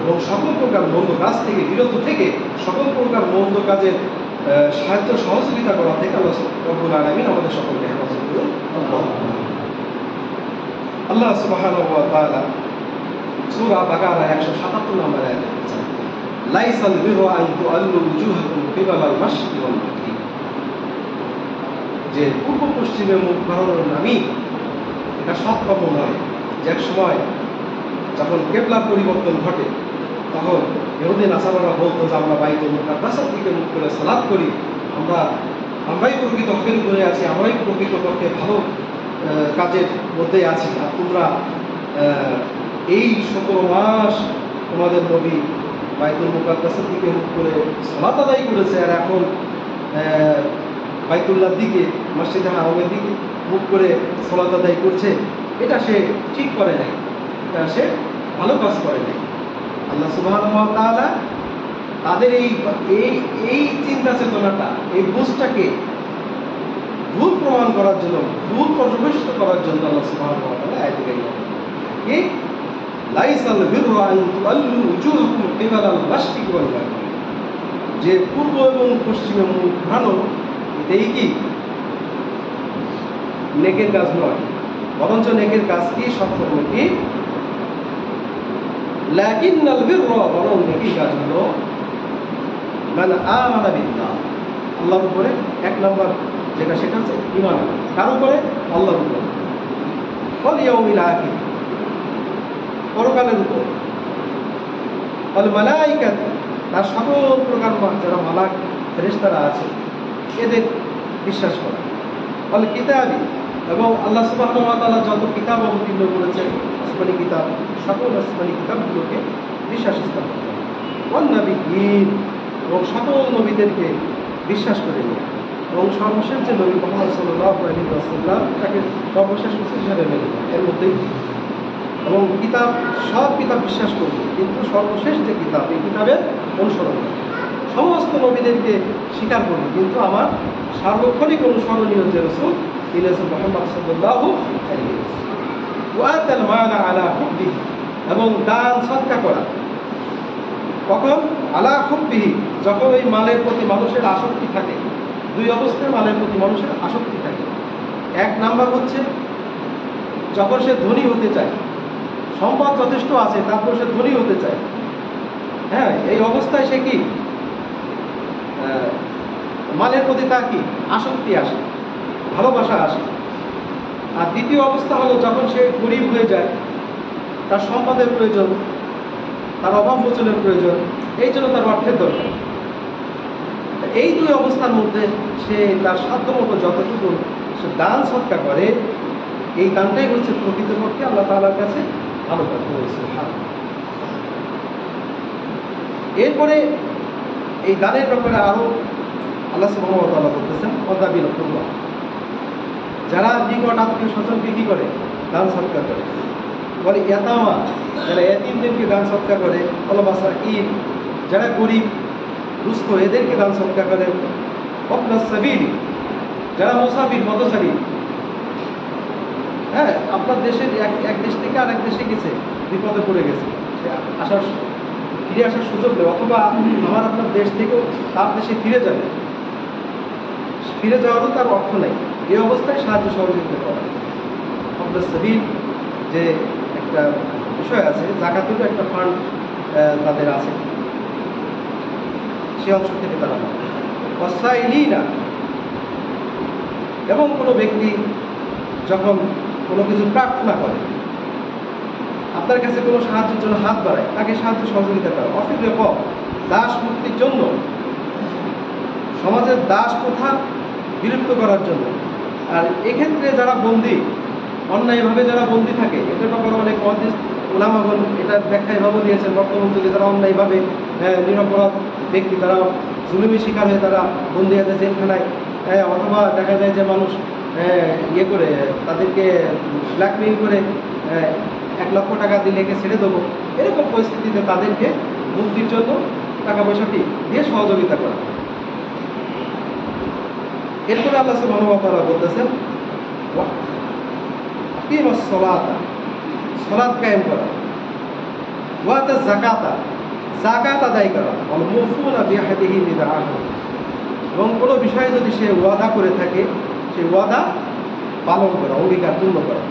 এবং সকল প্রকার মন্দ কাজ থেকে বিরত থেকে সকল প্রকার মন্দ কাজের সাহায্য সহযোগিতা করা থেকে আল্লাহ রব্বুল আলামিন আমাদের সকলকে হেফাজত করুন। আল্লাহ সুবহানাহু ওয়া তাআলা সূরা বাকারা 177 নম্বর আয়াতে বলেছেন, লাইসাল বিররু আন তুআল্লু উজুহাকুম কিবালাল মাশরিকি ওয়াল মাগরিব, যে পূর্ব পশ্চিমে মুখ ঘোরানোর নামই এটা সৎকর্ম নয়। যে এক সময় যখন কিবলার পরিবর্তন ঘটে, তখন ইহুদি নাসারারা বলতো যে আমরা বাইতুল মুকাদ্দাসের দিকে মুখ করে সালাত করি, আমরাই প্রকৃত হকের উপরে আছি, আমরাই প্রকৃত পক্ষে ভালো কাজের মধ্যে আছি। আর তোমরা এই 17 মাস তোমাদের নবী বাইতুল মুকাদ্দাসের দিকে মুখ করে সালাত আদায় করেছে, আর এখন বাইতুল্লাহর দিকে, মসজিদে হারামের দিকে মুখ করে সালাত আদায় করছে। এটা সে ঠিক করে নাই, এটা সে ভালো কাজ করে নাই। আল্লাহ সুবহানাহু ওয়া তাআলা তাদের এই চিন্তা চেতনাটা, এই বুঝটাকে ভুল প্রমাণ করার জন্য, ভুল পর্যবেক্ষিত করার জন্য আল্লাহ সুবহানাহু ওয়া তাআলা আয়াত দিলেন কি লাইসাল বিররু আন তুআল্লু উজুহাকুম কিবালাল মাশরিকি ওয়াল মাগরিব, যে পূর্ব এবং পশ্চিমে মুখ ঘোরানো এটাই কি নেকের কাজ নয়, বরঞ্চ নেকের কাজ কি, সৎকর্ম কি? লাকিন্নাল বিররা, বরং নেকি কাজ হলো মান আমানা বিল্লাহ, আল্লাহর উপরে এক নম্বর যেটা, সেটা হচ্ছে ঈমান। কার উপরে? আল্লাহর উপরে। ওয়াল ইয়াউমিল আখির, পরকালের উপর। ওয়াল মালাইকাত, তার সকল প্রকার যারা মালাক ফেরেশতারা আছে এদের বিশ্বাস করা। ওয়াল কিতাবি, এবং আল্লাহ সুবহানাহু ওয়া তাআলা যত কিতাব অবতীর্ণ করেছেন, আসমানি কিতাব, সকল আসমানি কিতাবগুলোকে বিশ্বাস স্থাপন করা, ওয়ান্নাবিয়্যিন এবং সকল নবীদেরকে বিশ্বাস করে নেওয়া, এবং সর্বশেষ যে নবী মুহাম্মদ সাল্লাল্লাহু আলাইহি ওয়াসাল্লাম তাকে সর্বশেষ রসূল হিসেবে মেনে নেওয়া, এর মধ্যেই। এবং কিতাব, সব কিতাব বিশ্বাস করবে, কিন্তু সর্বশেষ যে কিতাব, এই কিতাবের অনুসরণ করবে। সমস্ত নবীদেরকে স্বীকার করবে, কিন্তু আমার সার্বক্ষণিক অনুসরণীয় যে রসূল তিনি হচ্ছেন মুহাম্মদ সাল্লাল্লাহু আলাইহি ওয়াসাল্লাম। ওয়াতাল মালা আলা হুব্বিহি, এবং দান সদকা করা কখন? আলা হুব্বিহি, যখন ওই মালের প্রতি মানুষের আসক্তি থাকে। দুই অবস্থায় মালের প্রতি মানুষের আসক্তি থাকে। এক নাম্বার হচ্ছে যখন সে ধনী হতে চায়, সম্পদ যথেষ্ট আছে, তারপর সে ধনী হতে চায়। হ্যাঁ, এই অবস্থায় সে কি মালের প্রতি তার কি আসক্তি আসে, ভালোবাসা আসে। আর দ্বিতীয় অবস্থা হলো যখন সে গরিব হয়ে যায়, তার সম্পদের প্রয়োজন, তার অভাব মোচনের প্রয়োজন, এই জন্য তার অর্থের দরকার। এই দুই অবস্থার মধ্যে সে তার সাধ্যমতো যতটুকু সে দান সৎকার করে, এই দানটাই হচ্ছে প্রকৃতপক্ষে আল্লাহ তাআলার কাছে ভালো কাজ করেছে। এরপরে এই দানের ব্যাপারে আরো আল্লাহ সুবহানাহু ওয়া তাআলা বলতেছেন, ওয়াদাবিল কুরবা, যারা নিকট আত্মীয় স্বজনকে কি করে? দান সৎকার করে। বলে ইয়াতামা, যারা এতিমদেরকে দান সৎকার করে। অলবাসা ঈদ, যারা গরিব দুস্থ এদেরকে দান সৎকার করে। ওয়াবনাস সাবিল, যারা মুসাফির পথচারী। হ্যাঁ, আপনার দেশের এক দেশ থেকে আরেক দেশে গেছে, বিপদে পড়ে গেছে, ফিরে আসার সুযোগ নেই, অথবা আমার আপনার দেশ থেকেও তার দেশে ফিরে যাবে, ফিরে যাওয়ারও তার অর্থ নেই, এই অবস্থায় সাহায্য সহযোগিতা করা। ওয়াবনাস সাবিল যে একটা বিষয় আছে, যাকাতেরও একটা ফান্ড তাদের আছে, সে অংশ থেকে তারা ওয়াসাইলিনা, এবং কোনো ব্যক্তি যখন কোনো কিছু প্রার্থনা করে, আপনার কাছে কোনো সাহায্যের জন্য হাত বাড়ায়, তাকে সাহায্য সহযোগিতা করা। অফিস দাস মুক্তির জন্য, সমাজের দাস প্রথা বিলুপ্ত করার জন্য। আর এক্ষেত্রে যারা বন্দী, অন্যায়ভাবে যারা বন্দী থাকে, এটার ব্যাপারে অনেক উলামাগণ এটার ব্যাখ্যা এভাবে দিয়েছেন, বর্তমান যুগে যারা অন্যায়ভাবে নিরপরাধ ব্যক্তি, তারা জুলুমের শিকার হয়ে তারা বন্দী আছে জেলখানায়, অথবা দেখা যায় যে মানুষ ইয়ে করে তাদেরকে ব্ল্যাকমেইল করে 1 লক্ষ টাকা দিলে একে ছেড়ে দেবো, এরকম পরিস্থিতিতে তাদেরকে মুক্তির জন্য টাকা পয়সাটি দিয়ে সহযোগিতা করা। এরপরে আল্লাহ সুবহানাহু ওয়া তাআলা বলতেছেন, আকিমুস সালাতা, সালাত কায়েম করা। ওয়াতাজ যাকাতা, যাকাত আদায় করা। ওয়াল মুফুনা বিআহদিহিম ইযা আহাদু, এবং কোনো বিষয়ে যদি সে ওয়াদা করে থাকে, সেই ওয়াদা পালন করা, অঙ্গীকার পূর্ণ করা।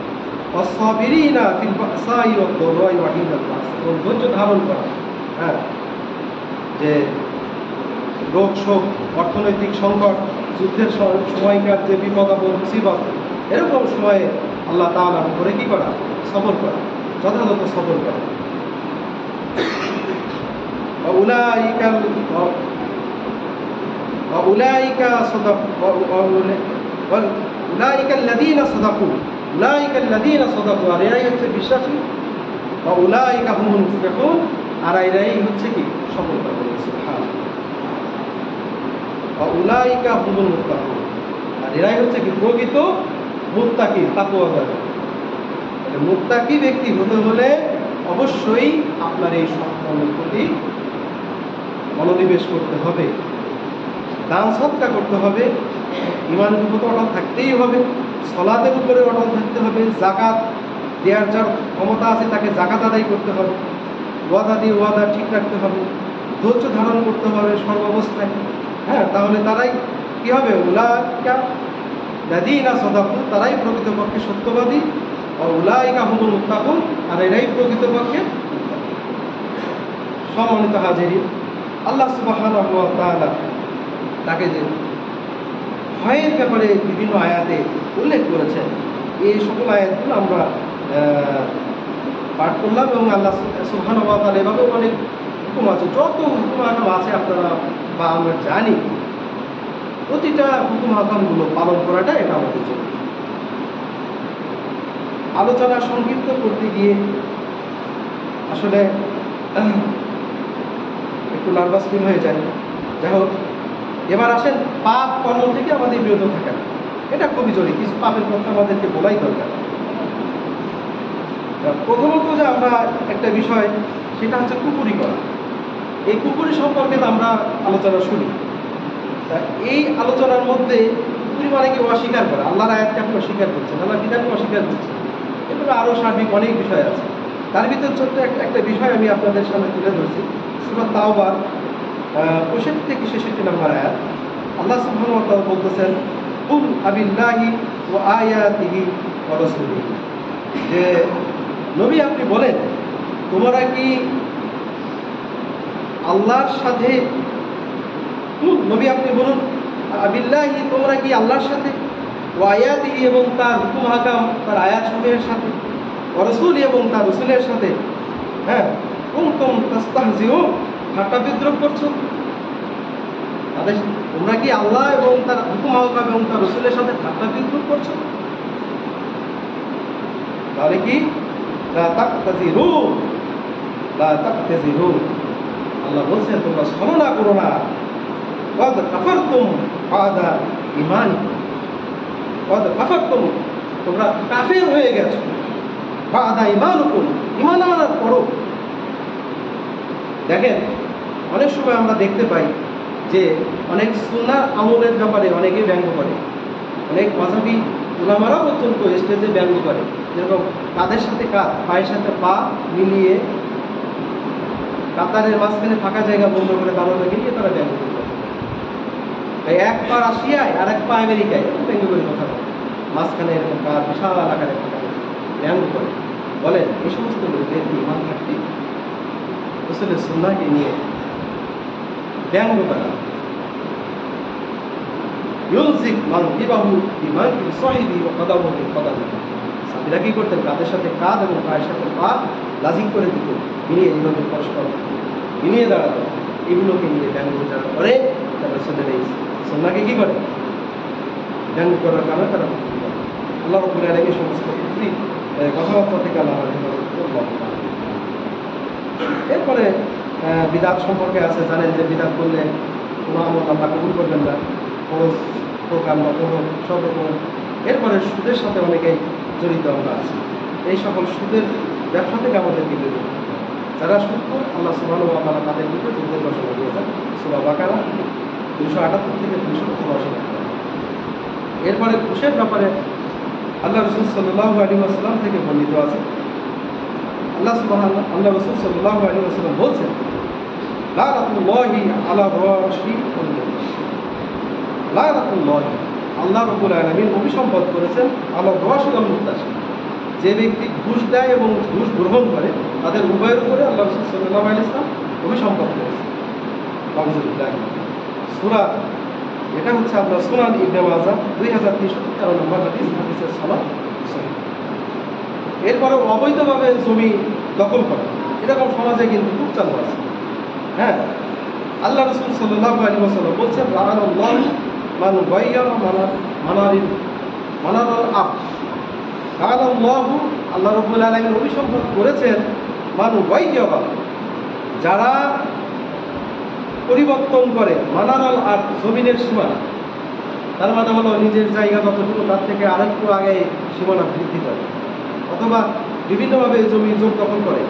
ওয়াসসাবিরিনা ফিল বাসাই ওয়াদ দারাই ওয়া হিনাল বাস, এবং ধৈর্য ধারণ করা। হ্যাঁ, যে রোগ শোক, অর্থনৈতিক সংকট, যুদ্ধের সময়কার যে বিপদ আপদ মুসিবত, এরকম সময়ে আল্লাহ তাআলার উপরে কি করা? সবর করা, যথাযথ সবর করা। উলাইকা আল্লাযীনা সাদাকু, উলাইকা আল্লাযীনা সাদাকু, আর এরাই হচ্ছে বিশ্বাসী। উলাইকা হুমুল মুফলিহুন, আর এরাই হচ্ছে কি? সফলতা পেয়েছে। সুবহানাল্লাহ। উলাইকা হুমুল মুত্তাকুন, আর এরাই হচ্ছে কি? প্রকৃত মুত্তাকি, তাকওয়াদার। মুত্তাকি ব্যক্তি হতে হলে অবশ্যই আপনার এই সম্পদের প্রতি মনোনিবেশ করতে হবে, দান সদকা করতে হবে, ঈমানের উপর অটল থাকতেই হবে, সালাতের উপরে অটল থাকতে হবে, যাকাত দেওয়ার যার ক্ষমতা আছে তাকে যাকাত আদায় করতে হবে, ওয়াদা দিয়ে ওয়াদা ঠিক রাখতে হবে, ধৈর্য ধারণ করতে হবে সর্বাবস্থায়। হ্যাঁ, তাহলে তারাই কি হবে? উলাইকা আল্লাযীনা সাদাকু, তারাই প্রকৃতপক্ষে সত্যবাদী। উলাইকা হুমুল মুত্তাকুন, আর এরাই প্রকৃতপক্ষে। সম্মানিত হাজিরিন, আল্লাহ সুবহানাহু ওয়া তাআলা তাকে যে ভয়ের ব্যাপারে বিভিন্ন আয়াতে উল্লেখ করেছেন, এই সকল আয়াতগুলো আমরা পাঠ করলাম। এবং আল্লাহ সুবহানাহু ওয়া তাআলা এভাবে অনেক হুকুম আছে, যত হুকুম আকাম আছে আপনারা বা আমরা জানি, প্রতিটা হুকুম আকামগুলো পালন করাটা এটা আমাদের জন্য। আলোচনা সংক্ষিপ্ত করতে গিয়ে আসলে একটু নার্ভাস ফিল হয়ে যায়। যাই হোক, এবার আসেন পাপ কর্ম থেকে আমাদের বিরত থাকা। এটা খুবই জরুরি, কিছু পাপের কথা আমাদেরকে বলাই দরকার। প্রথমত যে আমরা একটা বিষয়, সেটা হচ্ছে কুকুরি করা। এই কুকুরি সম্পর্কে আমরা আলোচনা শুনি। এই আলোচনার মধ্যে কুকুরি মানে কি অস্বীকার করা, আল্লাহর আয়াতকে আপনি অস্বীকার করছেন, আল্লাহ বিধানকে অস্বীকার করছেন। এগুলো আরও সার্বিক অনেক বিষয় আছে। তার ভিতর ছোট্ট একটা বিষয় আমি আপনাদের সামনে তুলে ধরছি। সূরা তাওবার 65 থেকে 66 নম্বর আয়াত। আল্লাহ সুবহানাহু ওয়া তাআলা বলতেছেন, কুল আবিল্লাহি ওয়া আয়াতিহি ওয়া রাসূলিহি, যে নবী আপনি বলেন, তোমরা কি আল্লাহর সাথে, নবী আপনি বলুন, আবিল্লাহি তোমরা কি আল্লাহর সাথে, ওয়া আয়াতিহি এবং তার হুকুম হাকাম, তার আয়াত সমূহের সাথে, ওয়া রাসূলি এবং তার রাসূলের সাথে, হ্যাঁ, কুনতুম তাস্তাহজিউন, ঠাট্টা বিদ্রূপ করছো। তাদের তোমরা কি আল্লাহ এবং তার হুকুম হাকাম এবং তার রাসূলের সাথে ঠাট্টা বিদ্রূপ করছো? তাহলে কি লা তাকতাজিরু, লা তাকতাজিরু, আল্লাহ বলছেন তোমরা ছলনা করো না। কদ কাফারতুম বাদা ঈমানিকুম, কদ কাফারতুম, তোমরা কাফের হয়ে গেছো, বাদা ঈমানিকুম, ঈমান আনার পরও। দেখেন, অনেক সময় আমরা দেখতে পাই যে অনেক সুন্নাহ আমলের ব্যাপারে অনেকে ব্যঙ্গ করে, অনেক মাযহাবী উলামারাও অত্যন্ত স্টেজে ব্যঙ্গ করে। যেরকম কাঁধের সাথে কাঁধ, পায়ের সাথে পা মিলিয়ে কাতারের মাঝখানে ফাঁকা জায়গা বন্ধ করে দাঁড়ানো গিয়ে তারা ব্যঙ্গ করে। এক পা রাশিয়ায় আর এক পা আমেরিকায়, ব্যঙ্গ করে কথা বলে, মাঝখানে এরকম পা বিশাল আকারে ফাঁকা ব্যঙ্গ করে। বলেন এই সমস্ত লোকদের ইমান থাকতে রাসূলের সুন্নাহকে নিয়ে ব্যঙ্গ করা, ইউলজিক মানকিবাহু বিমানকিবি সাহিবি ওয়া কদামহু বিকদামি, সাহাবীরা কি করতেন? কাঁধের সাথে কাঁধ এবং পায়ের সাথে পা লাজিক করে দিত, মিলিয়ে এইভাবে পরস্পর মিলিয়ে দাঁড়াতো। এগুলোকে নিয়ে ব্যঙ্গ যারা করে তারা রাসূলের এই সুন্নাহকে কি করে? ব্যঙ্গ করার কারণে তারা মুক্তি করে। আল্লাহ রাব্বুল আলামিন সমস্ত ত্রুটি কথাবার্তা থেকে আল্লাহ হেফাজত। এরপরে বিদআত সম্পর্কে আছে, জানেন যে বিদআত করলে কোনো আমল আল্লাহ কবুল করবেন না, খরচ প্রোগ্রাম বা কোনো সব রকম। এরপরে সুদের সাথে অনেকেই জড়িত আমরা আছি। এই সকল সুদের ব্যবসা থেকে আমাদেরকে বিরত থাকতে হবে। যারা সুদখোর, আল্লাহ সুবহানাহু ওয়া তাআলা তাদের দিকে যুদ্ধের ঘোষণা দিয়েছেন সূরা বাকারা 278 থেকে 289। এরপরে ঘুষের ব্যাপারে আল্লাহ রাসূল সাল্লাল্লাহু আলাইহি ওয়াসাল্লাম থেকে বর্ণিত আছে। আল্লাহ রাসূল সাল্লাল্লাহু আলাইহি ওয়াসাল্লাম বলছেন, লানাতুল্লাহি আলা রাশি ওয়াল মুরতাশি, লানাতুল্লাহি, আল্লাহ রাব্বুল আলামিন অভিসম্বোধন করেছেন আলা রাশি ওয়াল মুরতাশি, যে ব্যক্তি ঘুষ দেয় এবং ঘুষ গ্রহণ করে তাদের উভয়ের উপরে আল্লাহ রাসূল সাল্লাল্লাহু আলাইহি ওয়াসাল্লাম অভিসম্বোধন করেছেন। আলহামদুলিল্লাহ। সূরা, এটা হচ্ছে আপনার সুনান ইবনে মাজাহ 2313 নম্বর হাদিস, হাদিসের সনদ সহিহ। এরপরে অবৈধভাবে জমি দখল করা, এরকম সমাজে কিন্তু খুব চালু আছে। হ্যাঁ, আল্লাহ রাসূল সাল্লাল্লাহু আলাইহি ওয়াসাল্লাম বলছেন, লাআনাল্লাহু মান গায়্যারা মানারাল আরদ, লাআনাল্লাহু, আল্লাহ রাব্বুল আলামিন অভিসম্বোধন করেছেন মান গায়্যারা, যারা পরিবর্তন করে, মানারাল আরদ, জমিনের সীমানা। তার মানে হলো নিজের জায়গা যতটুকু তার থেকে আরেকটু আগে সীমানা বৃদ্ধি করে, অথবা বিভিন্নভাবে জমি জোর দখল করে।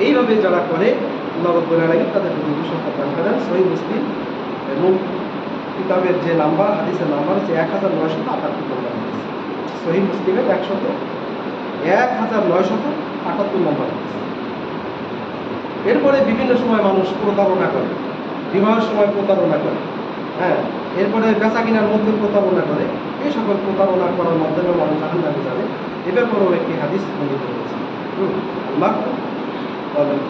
এইভাবে যারা করে আল্লাহ রাব্বুল আলামিন তাদের প্রতি অভিসম্পাদ দান করেন। সহিহ মুসলিম এবং কিতাবের যে নাম্বার, হাদিসের নাম্বার হচ্ছে 1978 নম্বর হাদিস। সহিহ মুসলিমের 1978 নম্বর হাদিস। এরপরে বিভিন্ন সময় মানুষ প্রতারণা করে, বিবাহের সময় প্রতারণা করে, হ্যাঁ, এরপরে বেচা কিনার মধ্যে প্রতারণা করে। এই সকল প্রতারণা করার মাধ্যমে মানুষ জাহান্নামে যাবে। এ ব্যাপারেও একটি হাদিস বর্ণিত হয়েছে। আল্লাহ বলেন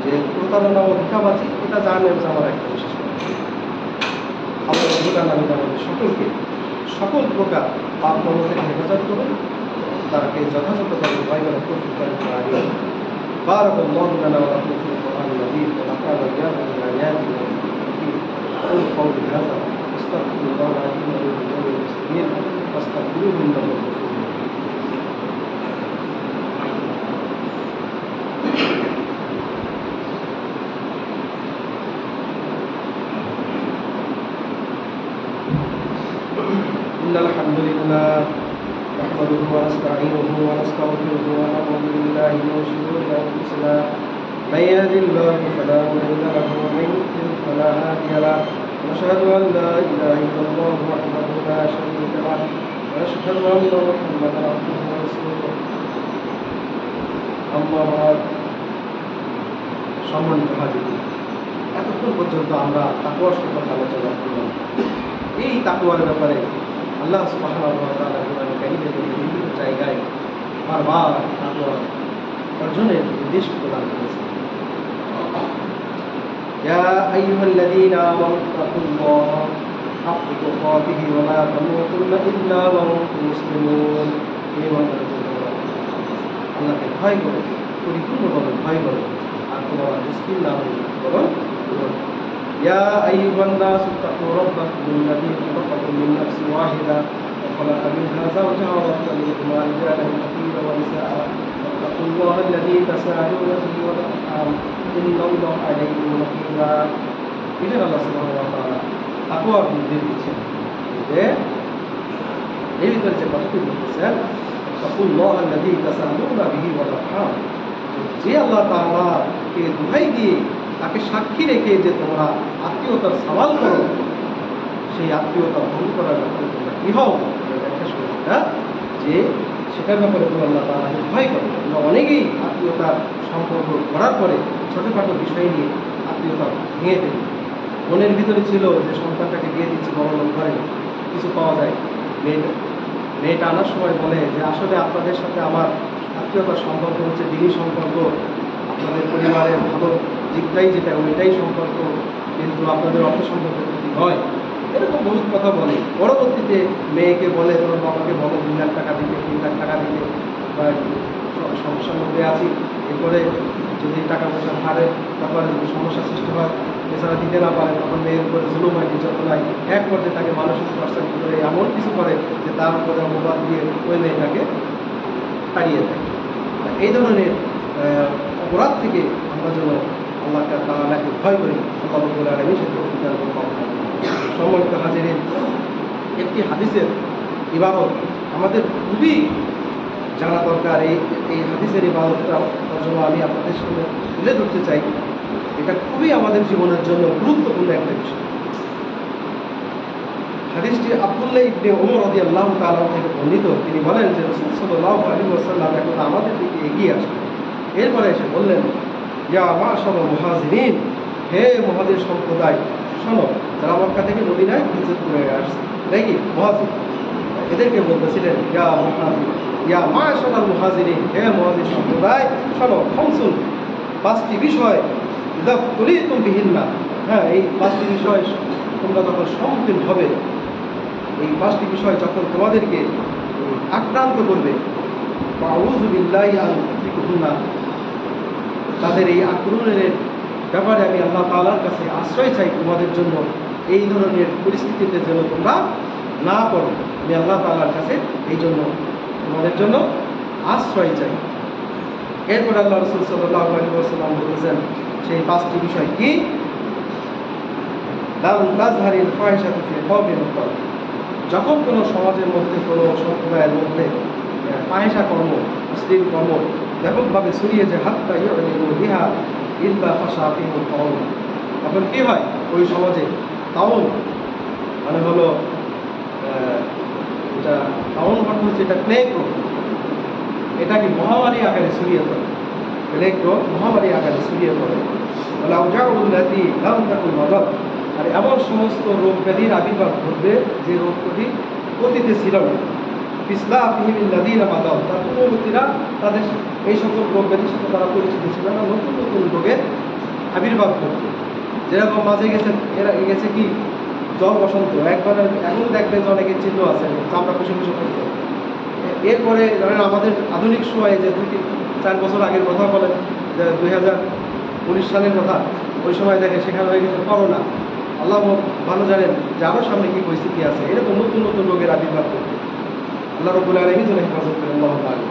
যে প্রতারণা ও ধোঁকাবাজি এটা জাহান্নামে যাওয়ার একটা বিশেষ কারণ। আল্লাহ রাব্বুল আলামিন আমাদের সকলকে সকল প্রকার পাপ কর্ম থেকে হেফাজত করুন, তাকে যথাযথভাবে ভয় করার তৌফিক দান করুন। বারাকাল্লাহু লানা ওয়া লাকুম ফিল কুরআনিল আযীম ওয়া নাফা'না বিহি মিন আয়াতিহি ওয়া হিকমাতিহি। أقول قولي هذا أستغفر الله العظيم لي ولجميع المسلمين فاستغفروه إنه هو الغفور الرحيم. إن الحمد لله نحمده ونستعينه ونستغفره ونعوذ بالله من شرور أنفسنا من يهد الله فلا مضل له ومن يضلل فلا هادي له ونشهد أن لا إله إلا الله وحده لا شريك له ونشهد أن محمدا عبده ورسوله أما بعد সম্মানিত হাজির, এতক্ষণ পর্যন্ত আমরা তাকওয়ার সম্পর্কে আলোচনা করলাম। এই তাকওয়ার ব্যাপারে আল্লাহ সুবহানাহু ওয়া তাআলা কোরআন কারীমে বিভিন্ন জায়গায় বারবার তাকওয়া অর্জনের নির্দেশ প্রদান করেছেন। ইয়া আইয়ুহাল্লাযীনা আমানু তাকুল্লাহা হাক্কা তুকাতিহি ওয়া লা তামুতুন্না ইল্লা ওয়া আনতুম মুসলিমুন। আল্লাহকে ভয় করো, পরিপূর্ণভাবে ভয় করো, আর তোমার মুসলিম না হলে বলো ইয়া আইয়ুহান নাসু তাকু রাব্বাকুম আল্লাযী খালাকাকুম মিন নাফসিন ওয়াহিদা ওয়া খালাকা মিনহা যাওজাহা ওয়া বাথা মিনহুমা রিজালান কাসীরান ওয়া নিসাআ ওয়াত্তাকুল্লাহা আল্লাযী তাসাআলুনা বিহি ওয়াল আরহাম ইন্নাল্লাহা আলাইকুম রাকীবা। এটা আল্লাহ সুবহানাহু ওয়া তাআলা তাকওয়ার নির্দেশ দিচ্ছেন যে এই ভিতরে যে কথাটি বলতেছেন ওয়াত্তাকুল্লাহা আল্লাযী তাসাআলুনা বিহি ওয়াল আরহাম, যে আল্লাহ তাআলাকে দোহাই দিয়ে তাকে সাক্ষী রেখে যে তোমরা আত্মীয়তার সওয়াল করো, সেই আত্মীয়তা ভঙ্গ করার ব্যাপারে তোমরা কি হও ব্যাখ্যা শুরু যে সেটার ব্যাপারে তোমরা আল্লাহ তাআলাকে ভয় করো। আমরা অনেকেই আত্মীয়তার সম্পর্ক করার পরে ছোটোখাটো বিষয় নিয়ে আত্মীয়তা ভেঙে ফেলি। মনের ভিতরে ছিল যে সন্তানটাকে দিয়ে দিচ্ছি বড় লোক ঘরে, কিছু পাওয়া যায়। মেয়েটা আনার সময় বলে যে আসলে আপনাদের সাথে আমার আত্মীয়তার সম্পর্ক হচ্ছে দিনী সম্পর্ক, আপনাদের পরিবারের ভালো দিকটাই যেটা ওইটাই সম্পর্ক, কিন্তু আপনাদের অর্থ সম্পর্ক যদি হয়, এরকম বহুত কথা বলে। পরবর্তীতে মেয়েকে বলে তোমার বাবাকে বলো 2 লাখ টাকা দিতে, 3 লাখ টাকা দিতে, বা সমস্যার মধ্যে আছি, এরপরে যদি টাকা পয়সা হারে তারপরে যদি সমস্যার সৃষ্টি হয়, এছাড়া দিতে না পারে, তখন মেয়ের উপরে জুলুম হয়, নির্যাতন হয়, এক পর্যায়ে তাকে মানসিক টর্চার করে এমন কিছু করে যে তার উপরে অপবাদ দিয়ে ওই মেয়েটাকে তাড়িয়ে দেয়। এই ধরনের অপরাধ থেকে আমরা যেন আল্লাহ তাআলাকে ভয় করি, আল্লাহ রাব্বুল আলামিন সেটা অধিকার পাবো। সম্মানিত হাজিরিন, একটি হাদিসের ইবারত আমাদের খুবই জানা দরকার। এই হাদিসের ইবারতটা জন্য আমি আপনাদের সামনে তুলে ধরতে চাই। এটা খুবই আমাদের জীবনের জন্য গুরুত্বপূর্ণ একটা বিষয়। হাদিসটি আব্দুল্লাহ ইবনে ওমর রাদিয়াল্লাহু তাআলা থেকে বর্ণিত। তিনি বলেন যে রাসূল সাল্লাল্লাহু আলাইহি ওয়াসাল্লাম এখন আমাদের দিকে এগিয়ে আসলেন, এরপরে এসে বললেন ইয়া মাশারাল মুহাজিরিন, হে মুহাজির সম্প্রদায় শোনো, যারা মক্কা থেকে মদিনায় হিজরত করে আসছে, নাকি মুহাজির, এদেরকে বলতেছিলেন ইয়া মাশারাল মুহাজিরিন, হে মুহাজির সম্প্রদায় শোনো, খামসুন, 5টি বিষয় ইযা তুলিতুম বিহিন্না, হ্যাঁ এই 5টি বিষয় তোমরা যখন সম্মুখীন হবে, এই 5টি বিষয় যখন তোমাদেরকে আক্রান্ত করবে, আউযু বিল্লাহি আন তুযিকুহুন্না, তাদের এই আক্রমণের ব্যাপারে আমি আল্লাহ তাআলার কাছে আশ্রয় চাই তোমাদের জন্য, এই ধরনের পরিস্থিতিতে যেন তোমরা না পড়ো, আমি আল্লাহ তাআলার কাছে এই জন্য তোমাদের জন্য আশ্রয় চাই। এরপর আল্লাহ রাসূল সাল্লাল্লাহু আলাইহি ওয়াসাল্লাম বলেছেন সেই 5টি বিষয় কি? যখন কোনো সমাজের মধ্যে, কোনো সম্প্রদায়ের মধ্যে ফাহিশা কর্ম, অশ্লীল কর্ম ব্যাপকভাবে ছড়িয়ে যে হাত্তা ইহা ইল্লা ফাশা ফিহিল তাউন, তখন কি হয় ওই সমাজে তাউন মানে হলো এটা তাউন মানে হচ্ছে এটা প্লেগ রোগ, এটাকে মহামারী আকারে ছড়িয়ে পড়ে, প্লেগ রোগ মহামারী আকারে ছড়িয়ে পড়ে। আউজাউল্লাতি লাম তাকুন মাদাত, আর এমন সমস্ত রোগ ব্যাধির আবির্ভাব ঘটবে যে রোগটি অতীতে ছিল না। তার পূর্ববর্তীরা তাদের এই সকল রোগ ব্যাধির সাথে তারা পরিচিত ছিল না, নতুন নতুন রোগের আবির্ভাব ঘটবে। যেরকম মাঝে গেছে কি জ্বর বসন্ত, একবার এখন দেখবেন যে অনেকের চিহ্ন আছে, চামড়া খুশি খুশি করতে। এরপরে ধরেন আমাদের আধুনিক সময়ে যে 2-4 বছর আগের কথা বলেন, যে 2019 সালের কথা, ওই সময় দেখে সেখানে হয়ে গেছে করোনা। আল্লাহ ভালো জানেন যে আরও সামনে কি পরিস্থিতি আছে, এরকম নতুন নতুন রোগের আবির্ভাব করবে। আল্লাহ রাব্বুল আলামিন যেন হেফাজত করেন। আল্লাহু তাআলা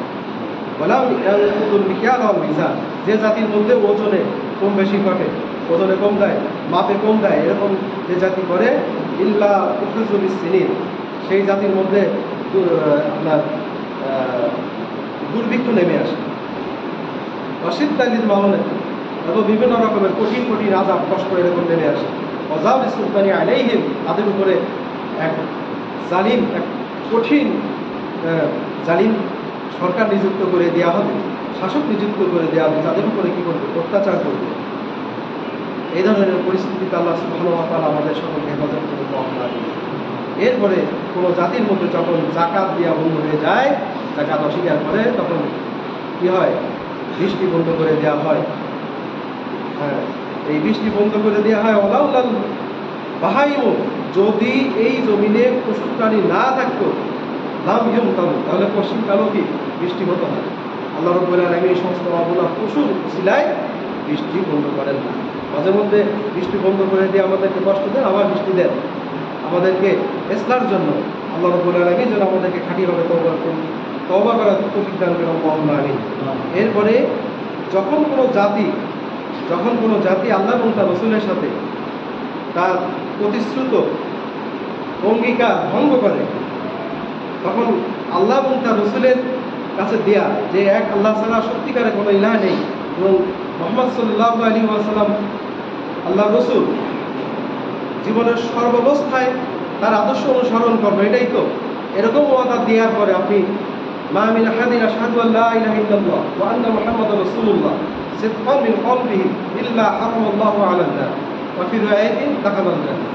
ওয়ালাউ ইয়াকুতুল মিকিয়াল ওয়াল মিজান, যে জাতির মধ্যে ওজনে কম বেশি ঘটে, ওজনে কম দেয়, মাপে কম দেয়, এরকম যে জাতি করে ইল্লা উখরিজু বিসসিনিন, সেই জাতির মধ্যে আপনার দুর্ভিক্ষ নেমে আসে, অসিদ্দালির মামনে, এবং বিভিন্ন রকমের কঠিন কঠিন আযাব কষ্ট এরকম নেমে আসে। অজাব সুলতানি আলাইহিম, তাদের উপরে এক জালিম, এক কঠিন জালিম সরকার নিযুক্ত করে দেওয়া হবে, শাসক নিযুক্ত করে দেওয়া হবে, তাদের উপরে কি করবে? অত্যাচার করবে। এই ধরনের পরিস্থিতিতে আল্লাহ সুবহানাহু ওয়া তাআলা আমাদের সকলকে হেফাজত করুন। এরপরে কোনো জাতির মধ্যে যখন যাকাত দেওয়া বন্ধ হয়ে যায়, যাকাত অস্বীকার করে, তখন কি হয়? বৃষ্টি বন্ধ করে দেওয়া হয়। হ্যাঁ, এই বৃষ্টি বন্ধ করে দেওয়া হয়। ওলাউলাল বাহাইমু, যদি এই জমিনে পশু প্রাণী না থাকতো, লাম ইউমতারু, তাহলে পশ্চিমকালও কি বৃষ্টি হতো না। আল্লাহ রাব্বুল আলামিন এই সমস্ত অবলা পশুর উসিলায় বৃষ্টি বন্ধ করেন না। মাঝে মধ্যে বৃষ্টি বন্ধ করে দিয়ে আমাদেরকে কষ্ট দেন, আবার বৃষ্টি দেন আমাদেরকে ইসলার জন্য। আল্লাহ রাব্বুল আলামিন যেন আমাদেরকে খাঁটিভাবে তওবা করার তৌফিক দান করেন। আল্লাহুম্মা আমিন। এরপরে যখন কোনো জাতি আল্লাহ এবং তার রাসূলের সাথে তার প্রতিশ্রুত অঙ্গীকার ভঙ্গ করে, তখন আল্লাহ এবং তার রাসূলের কাছে দেয়া যে এক আল্লাহ ছাড়া সত্যিকারে কোনো ইলাহ নেই এবং মুহাম্মদ সাল্লাল্লাহু আলাইহি ওয়াসাল্লাম আল্লাহর রাসূল, জীবনের সর্বাবস্থায় তার আদর্শ অনুসরণ করবে, এটাই তো। এরকম ওয়াদা দেওয়ার পরে আপনি মা মিন আহাদিন আশহাদু আল্লা ইলাহা ইল্লাল্লাহ ওয়া আন্না মুহাম্মাদার রাসূলুল্লাহ সিদকান মিন কলবিহি ইল্লা হারামাল্লাহু আলান নার ওয়া ফি রিওয়ায়াতিন দাখালাল জান্নাহ।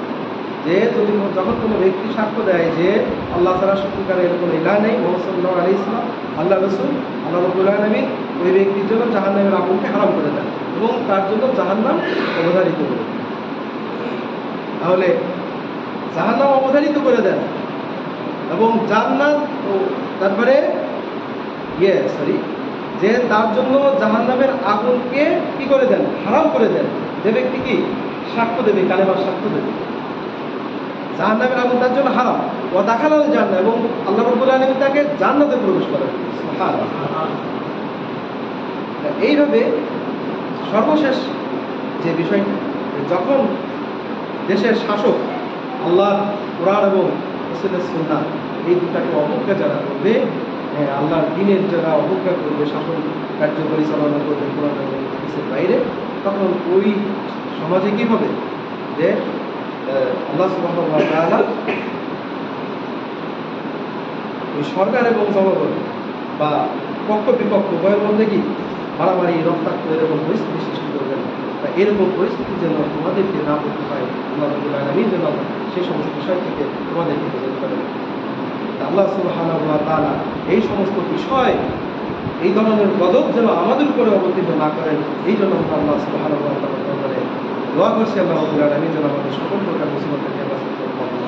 যে যদি যখন কোনো ব্যক্তি সাক্ষ্য দেয় যে আল্লাহ ছাড়া সত্যিকারের কোনো ইলাহ নেই, মুহাম্মদ সাল্লাল্লাহু আলাইহি ওয়াসাল্লাম আল্লাহ রাসূল, আল্লাহ রাব্বুল আলামিন ওই ব্যক্তির জন্য জাহান্নামের আগুনকে হারাম করে দেন এবং তার জন্য জাহান্নাম অবধারিত করে দেন। তাহলে জাহান্নাম অবধারিত করে দেন এবং জান্নাত, তারপরে যে তার জন্য জাহান্নামের আগুনকে কি করে দেন? হারাম করে দেন। যে ব্যক্তি কি সাক্ষ্য দেবে, কালেমার সাক্ষ্য দেবে, জাহান্নামের আগুন তার জন্য হারাম। ও দাখালাল জান্নাহ, এবং আল্লাহ রাব্বুল আলামিন তাকে জান্নাতে প্রবেশ করান। এইভাবে সর্বশেষ যে বিষয়টি, যখন দেশের শাসক আল্লাহ কোরআন এবং রাসূলের সুন্নাহ এই দুটাকে অবজ্ঞা যারা করবে, আল্লাহর দ্বীনের যারা অবজ্ঞা করবে, শাসন কার্য পরিচালনা করবে কোরআন এবং হাদিসের বাইরে, তখন ওই সমাজে কি হবে? যে আল্লাহ সুবহানাহু ওয়া তাআলা ওই সরকার এবং জনগণ বা পক্ষ বিপক্ষ উভয়ের মধ্যে কি মারামারি, রক্তাক্ত এরকম পরিস্থিতি সৃষ্টি করবেন। এরকম পরিস্থিতি যেন তোমাদেরকে না করতে পারে, আল্লাহ রাব্বুল আলামিন যেন সেই সমস্ত বিষয় থেকে তোমাদেরকে হেফাজত করেন। আল্লাহ সুবহানাহু ওয়া তাআলা এই সমস্ত বিষয়, এই ধরনের গজব যেন আমাদের উপরে অবতীর্ণ না করেন, এই জন্য আমরা আল্লাহ সুবহানাহু ওয়া তাআলার দরবারে দোয়া করছি, আল্লাহ রাব্বুল আলামিন যেন আমাদের সকল প্রকার মুসিবত থেকে হেফাজত করেন।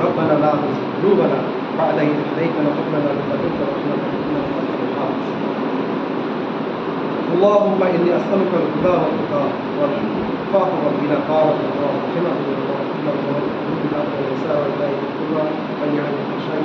রব্বানা লা তুযিগ কুলুবানা বা'দা ইয হাদাইতানা ওয়া হাব লানা মিন লাদুনকা রাহমাতান ইন্নাকা আনতাল ওয়াহ্হাব। اللهم إني أسألك الهدى والتقى والعفاف والغنى، قال الله كما هو الله إلا الله والنساء والبيت كلها من يعلم الشيء